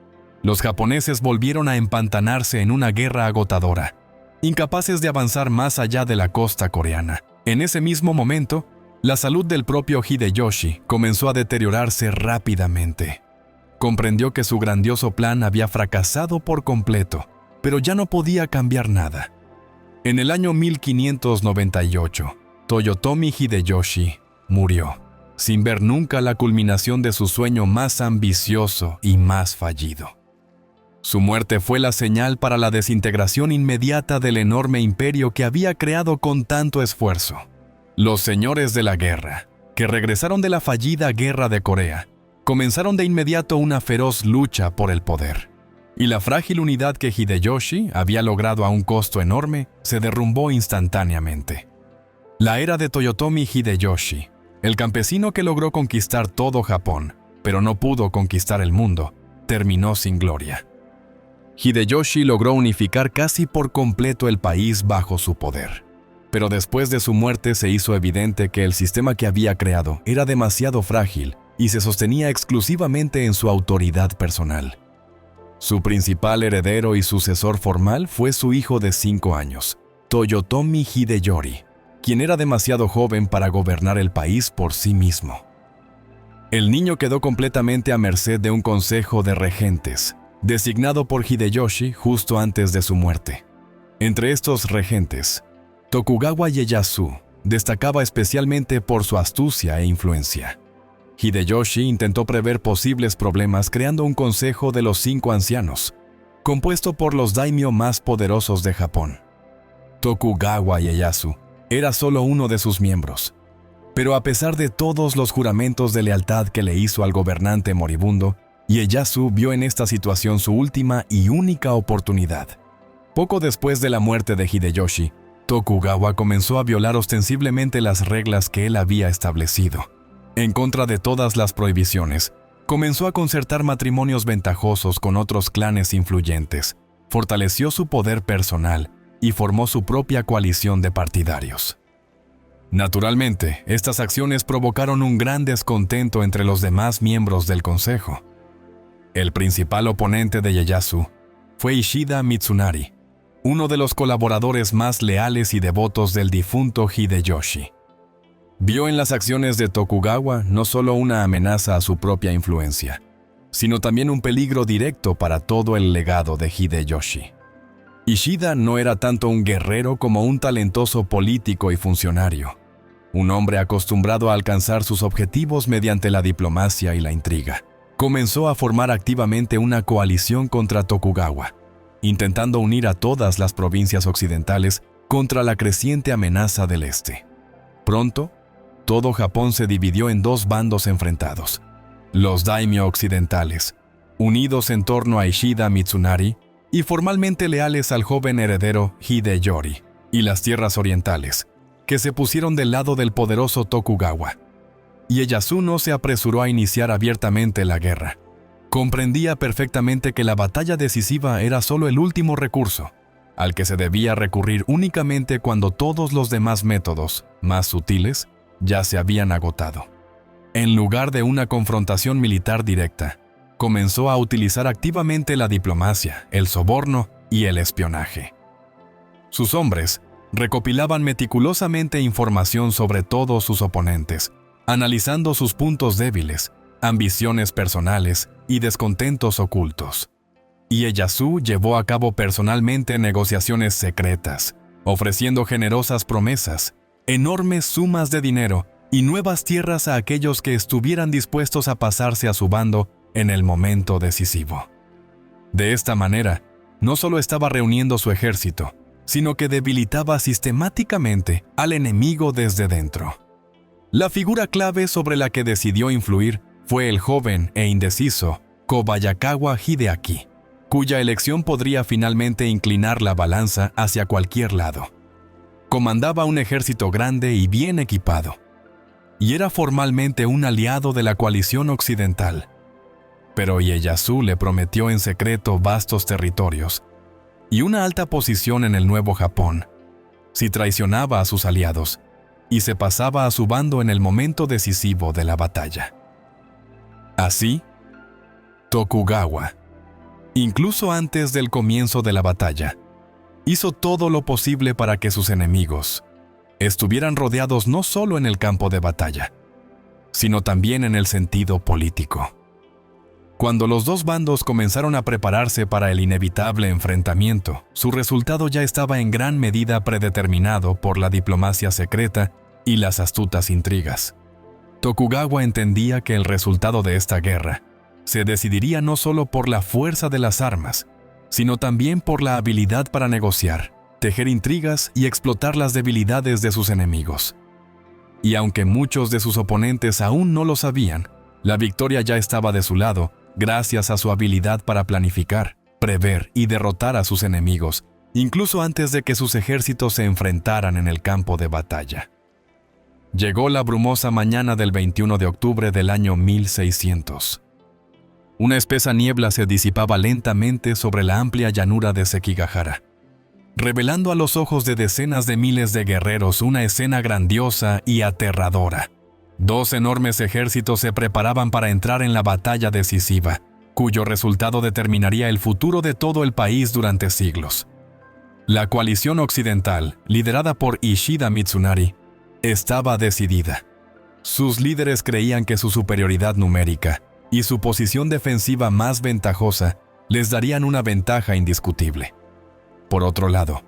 Los japoneses volvieron a empantanarse en una guerra agotadora, incapaces de avanzar más allá de la costa coreana. En ese mismo momento, la salud del propio Hideyoshi comenzó a deteriorarse rápidamente. Comprendió que su grandioso plan había fracasado por completo, pero ya no podía cambiar nada. En el año 1598, Toyotomi Hideyoshi murió, sin ver nunca la culminación de su sueño más ambicioso y más fallido. Su muerte fue la señal para la desintegración inmediata del enorme imperio que había creado con tanto esfuerzo. Los señores de la guerra, que regresaron de la fallida Guerra de Corea, comenzaron de inmediato una feroz lucha por el poder. Y la frágil unidad que Hideyoshi había logrado a un costo enorme se derrumbó instantáneamente. La era de Toyotomi Hideyoshi, el campesino que logró conquistar todo Japón, pero no pudo conquistar el mundo, terminó sin gloria. Hideyoshi logró unificar casi por completo el país bajo su poder. Pero después de su muerte se hizo evidente que el sistema que había creado era demasiado frágil y se sostenía exclusivamente en su autoridad personal. Su principal heredero y sucesor formal fue su hijo de 5 años, Toyotomi Hideyori, quien era demasiado joven para gobernar el país por sí mismo. El niño quedó completamente a merced de un consejo de regentes, designado por Hideyoshi justo antes de su muerte. Entre estos regentes, Tokugawa Ieyasu destacaba especialmente por su astucia e influencia. Hideyoshi intentó prever posibles problemas creando un consejo de los 5 ancianos, compuesto por los daimyo más poderosos de Japón. Tokugawa Ieyasu era solo uno de sus miembros, pero a pesar de todos los juramentos de lealtad que le hizo al gobernante moribundo, Ieyasu vio en esta situación su última y única oportunidad. Poco después de la muerte de Hideyoshi, Tokugawa comenzó a violar ostensiblemente las reglas que él había establecido. En contra de todas las prohibiciones, comenzó a concertar matrimonios ventajosos con otros clanes influyentes, fortaleció su poder personal y formó su propia coalición de partidarios. Naturalmente, estas acciones provocaron un gran descontento entre los demás miembros del consejo. El principal oponente de Ieyasu fue Ishida Mitsunari, uno de los colaboradores más leales y devotos del difunto Hideyoshi. Vio en las acciones de Tokugawa no solo una amenaza a su propia influencia, sino también un peligro directo para todo el legado de Hideyoshi. Ishida no era tanto un guerrero como un talentoso político y funcionario, un hombre acostumbrado a alcanzar sus objetivos mediante la diplomacia y la intriga. Comenzó a formar activamente una coalición contra Tokugawa, intentando unir a todas las provincias occidentales contra la creciente amenaza del este. Pronto, todo Japón se dividió en 2 bandos enfrentados. Los daimyo occidentales, unidos en torno a Ishida Mitsunari, y formalmente leales al joven heredero Hideyori y las tierras orientales, que se pusieron del lado del poderoso Tokugawa. Ieyasu no se apresuró a iniciar abiertamente la guerra. Comprendía perfectamente que la batalla decisiva era solo el último recurso, al que se debía recurrir únicamente cuando todos los demás métodos, más sutiles, ya se habían agotado. En lugar de una confrontación militar directa, comenzó a utilizar activamente la diplomacia, el soborno y el espionaje. Sus hombres recopilaban meticulosamente información sobre todos sus oponentes, analizando sus puntos débiles, ambiciones personales y descontentos ocultos. Ieyasu llevó a cabo personalmente negociaciones secretas, ofreciendo generosas promesas, enormes sumas de dinero y nuevas tierras a aquellos que estuvieran dispuestos a pasarse a su bando en el momento decisivo. De esta manera, no solo estaba reuniendo su ejército, sino que debilitaba sistemáticamente al enemigo desde dentro. La figura clave sobre la que decidió influir fue el joven e indeciso Kobayakawa Hideaki, cuya elección podría finalmente inclinar la balanza hacia cualquier lado. Comandaba un ejército grande y bien equipado, y era formalmente un aliado de la coalición occidental. Pero Ieyasu le prometió en secreto vastos territorios y una alta posición en el Nuevo Japón, si traicionaba a sus aliados y se pasaba a su bando en el momento decisivo de la batalla. Así, Tokugawa, incluso antes del comienzo de la batalla, hizo todo lo posible para que sus enemigos estuvieran rodeados no solo en el campo de batalla, sino también en el sentido político. Cuando los dos bandos comenzaron a prepararse para el inevitable enfrentamiento, su resultado ya estaba en gran medida predeterminado por la diplomacia secreta y las astutas intrigas. Tokugawa entendía que el resultado de esta guerra se decidiría no solo por la fuerza de las armas, sino también por la habilidad para negociar, tejer intrigas y explotar las debilidades de sus enemigos. Y aunque muchos de sus oponentes aún no lo sabían, la victoria ya estaba de su lado, gracias a su habilidad para planificar, prever y derrotar a sus enemigos, incluso antes de que sus ejércitos se enfrentaran en el campo de batalla. Llegó la brumosa mañana del 21 de octubre del año 1600. Una espesa niebla se disipaba lentamente sobre la amplia llanura de Sekigahara, revelando a los ojos de decenas de miles de guerreros una escena grandiosa y aterradora. Dos enormes ejércitos se preparaban para entrar en la batalla decisiva, cuyo resultado determinaría el futuro de todo el país durante siglos. La coalición occidental, liderada por Ishida Mitsunari, estaba decidida. Sus líderes creían que su superioridad numérica y su posición defensiva más ventajosa les darían una ventaja indiscutible. Por otro lado,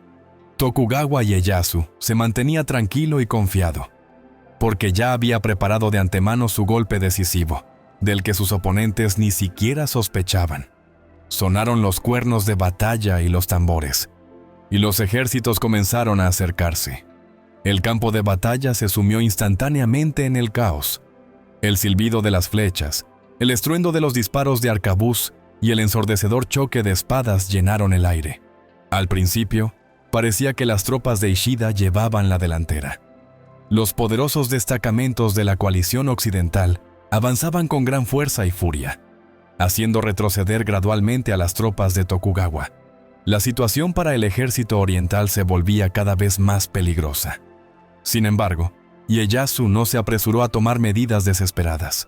Tokugawa Ieyasu se mantenía tranquilo y confiado, porque ya había preparado de antemano su golpe decisivo, del que sus oponentes ni siquiera sospechaban. Sonaron los cuernos de batalla y los tambores, y los ejércitos comenzaron a acercarse. El campo de batalla se sumió instantáneamente en el caos. El silbido de las flechas, el estruendo de los disparos de arcabuz y el ensordecedor choque de espadas llenaron el aire. Al principio, parecía que las tropas de Ishida llevaban la delantera. Los poderosos destacamentos de la coalición occidental avanzaban con gran fuerza y furia, haciendo retroceder gradualmente a las tropas de Tokugawa. La situación para el ejército oriental se volvía cada vez más peligrosa. Sin embargo, Ieyasu no se apresuró a tomar medidas desesperadas.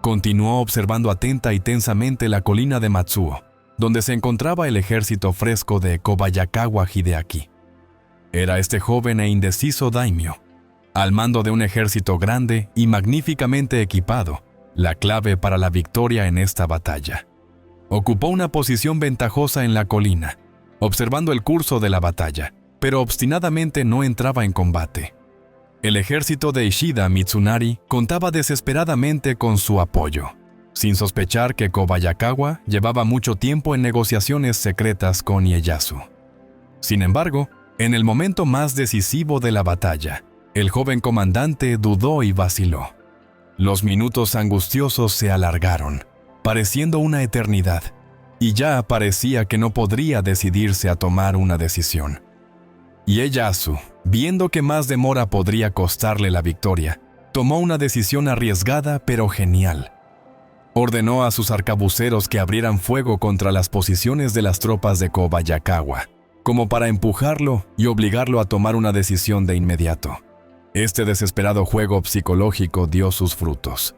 Continuó observando atenta y tensamente la colina de Matsuo, donde se encontraba el ejército fresco de Kobayakawa Hideaki. Era este joven e indeciso daimyo, al mando de un ejército grande y magníficamente equipado, la clave para la victoria en esta batalla. Ocupó una posición ventajosa en la colina, observando el curso de la batalla, pero obstinadamente no entraba en combate. El ejército de Ishida Mitsunari contaba desesperadamente con su apoyo, sin sospechar que Kobayakawa llevaba mucho tiempo en negociaciones secretas con Ieyasu. Sin embargo, en el momento más decisivo de la batalla, el joven comandante dudó y vaciló. Los minutos angustiosos se alargaron, pareciendo una eternidad, y ya parecía que no podría decidirse a tomar una decisión. Ieyasu, viendo que más demora podría costarle la victoria, tomó una decisión arriesgada pero genial. Ordenó a sus arcabuceros que abrieran fuego contra las posiciones de las tropas de Kobayakawa, como para empujarlo y obligarlo a tomar una decisión de inmediato. Este desesperado juego psicológico dio sus frutos.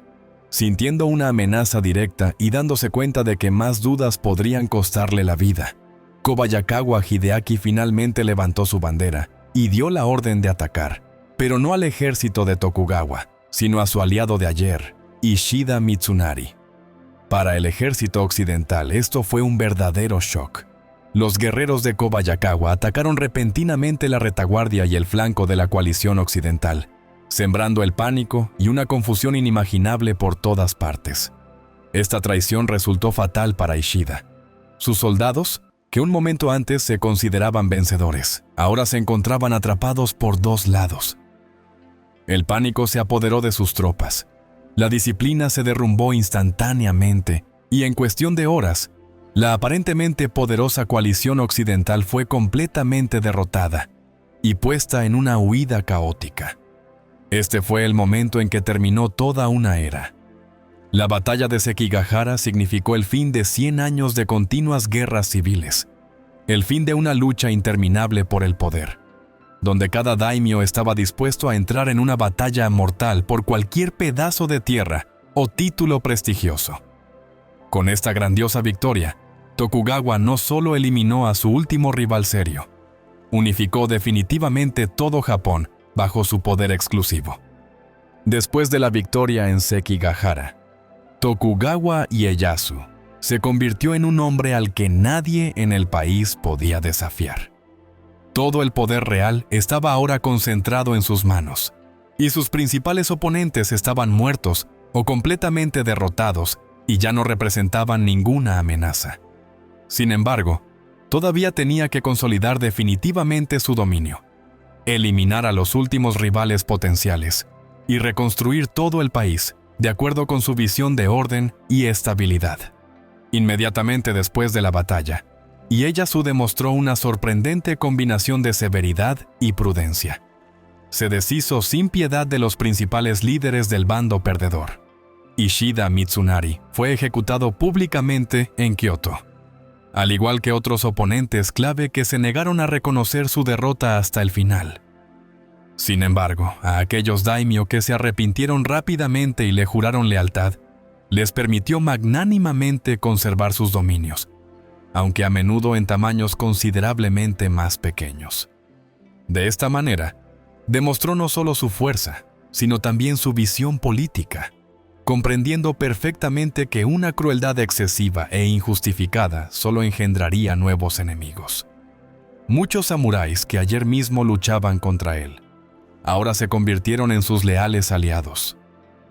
Sintiendo una amenaza directa y dándose cuenta de que más dudas podrían costarle la vida, Kobayakawa Hideaki finalmente levantó su bandera y dio la orden de atacar, pero no al ejército de Tokugawa, sino a su aliado de ayer, Ishida Mitsunari. Para el ejército occidental esto fue un verdadero shock. Los guerreros de Kobayakawa atacaron repentinamente la retaguardia y el flanco de la coalición occidental, sembrando el pánico y una confusión inimaginable por todas partes. Esta traición resultó fatal para Ishida. Sus soldados, que un momento antes se consideraban vencedores, ahora se encontraban atrapados por dos lados. El pánico se apoderó de sus tropas. La disciplina se derrumbó instantáneamente y en cuestión de horas, la aparentemente poderosa coalición occidental fue completamente derrotada y puesta en una huida caótica. Este fue el momento en que terminó toda una era. La batalla de Sekigahara significó el fin de 100 años de continuas guerras civiles, el fin de una lucha interminable por el poder, donde cada daimyo estaba dispuesto a entrar en una batalla mortal por cualquier pedazo de tierra o título prestigioso. Con esta grandiosa victoria, Tokugawa no solo eliminó a su último rival serio, unificó definitivamente todo Japón bajo su poder exclusivo. Después de la victoria en Sekigahara, Tokugawa Ieyasu se convirtió en un hombre al que nadie en el país podía desafiar. Todo el poder real estaba ahora concentrado en sus manos, y sus principales oponentes estaban muertos o completamente derrotados y ya no representaban ninguna amenaza. Sin embargo, todavía tenía que consolidar definitivamente su dominio, eliminar a los últimos rivales potenciales y reconstruir todo el país de acuerdo con su visión de orden y estabilidad. Inmediatamente después de la batalla, Ieyasu demostró una sorprendente combinación de severidad y prudencia. Se deshizo sin piedad de los principales líderes del bando perdedor. Ishida Mitsunari fue ejecutado públicamente en Kioto, al igual que otros oponentes clave que se negaron a reconocer su derrota hasta el final. Sin embargo, a aquellos daimyo que se arrepintieron rápidamente y le juraron lealtad, les permitió magnánimamente conservar sus dominios, aunque a menudo en tamaños considerablemente más pequeños. De esta manera, demostró no solo su fuerza, sino también su visión política, comprendiendo perfectamente que una crueldad excesiva e injustificada solo engendraría nuevos enemigos. Muchos samuráis que ayer mismo luchaban contra él, ahora se convirtieron en sus leales aliados.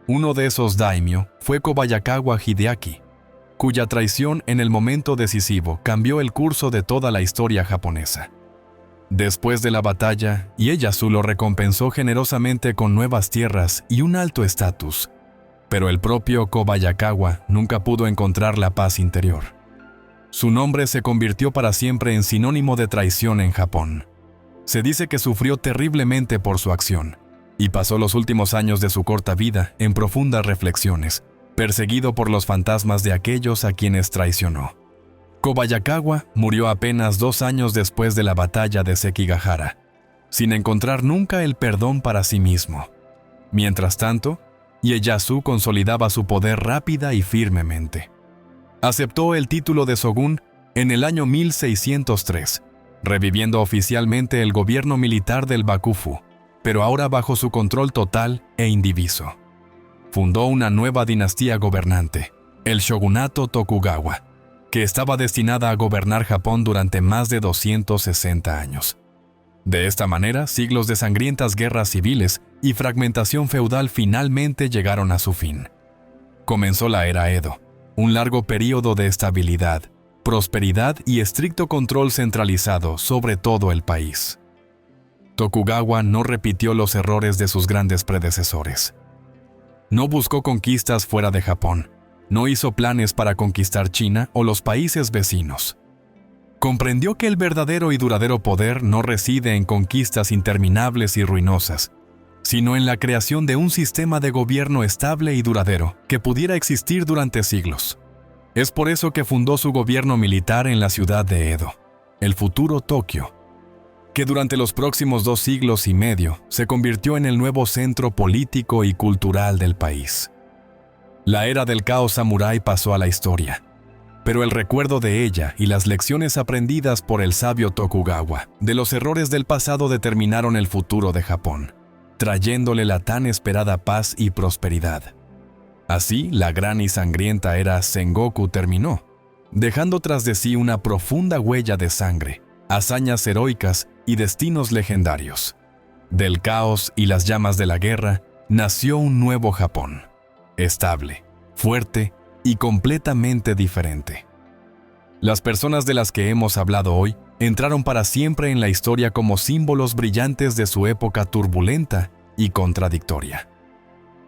Uno de esos daimyo fue Kobayakawa Hideaki, cuya traición en el momento decisivo cambió el curso de toda la historia japonesa. Después de la batalla, Ieyasu lo recompensó generosamente con nuevas tierras y un alto estatus, pero el propio Kobayakawa nunca pudo encontrar la paz interior. Su nombre se convirtió para siempre en sinónimo de traición en Japón. Se dice que sufrió terriblemente por su acción, y pasó los últimos años de su corta vida en profundas reflexiones, perseguido por los fantasmas de aquellos a quienes traicionó. Kobayakawa murió apenas 2 años después de la batalla de Sekigahara, sin encontrar nunca el perdón para sí mismo. Mientras tanto, Ieyasu consolidaba su poder rápida y firmemente. Aceptó el título de Shogun en el año 1603, reviviendo oficialmente el gobierno militar del Bakufu, pero ahora bajo su control total e indiviso. Fundó una nueva dinastía gobernante, el shogunato Tokugawa, que estaba destinada a gobernar Japón durante más de 260 años. De esta manera, siglos de sangrientas guerras civiles y fragmentación feudal finalmente llegaron a su fin. Comenzó la era Edo, un largo período de estabilidad, prosperidad y estricto control centralizado sobre todo el país. Tokugawa no repitió los errores de sus grandes predecesores. No buscó conquistas fuera de Japón, No hizo planes para conquistar China o los países vecinos. Comprendió que el verdadero y duradero poder no reside en conquistas interminables y ruinosas, sino en la creación de un sistema de gobierno estable y duradero que pudiera existir durante siglos. Es por eso que fundó su gobierno militar en la ciudad de Edo, el futuro Tokio, que durante los próximos 2 siglos y medio se convirtió en el nuevo centro político y cultural del país. La era del caos samurái pasó a la historia, pero el recuerdo de ella y las lecciones aprendidas por el sabio Tokugawa de los errores del pasado determinaron el futuro de Japón, trayéndole la tan esperada paz y prosperidad. Así, la gran y sangrienta era Sengoku terminó, dejando tras de sí una profunda huella de sangre, hazañas heroicas y destinos legendarios. Del caos y las llamas de la guerra nació un nuevo Japón, estable, fuerte y completamente diferente. Las personas de las que hemos hablado hoy entraron para siempre en la historia como símbolos brillantes de su época turbulenta y contradictoria.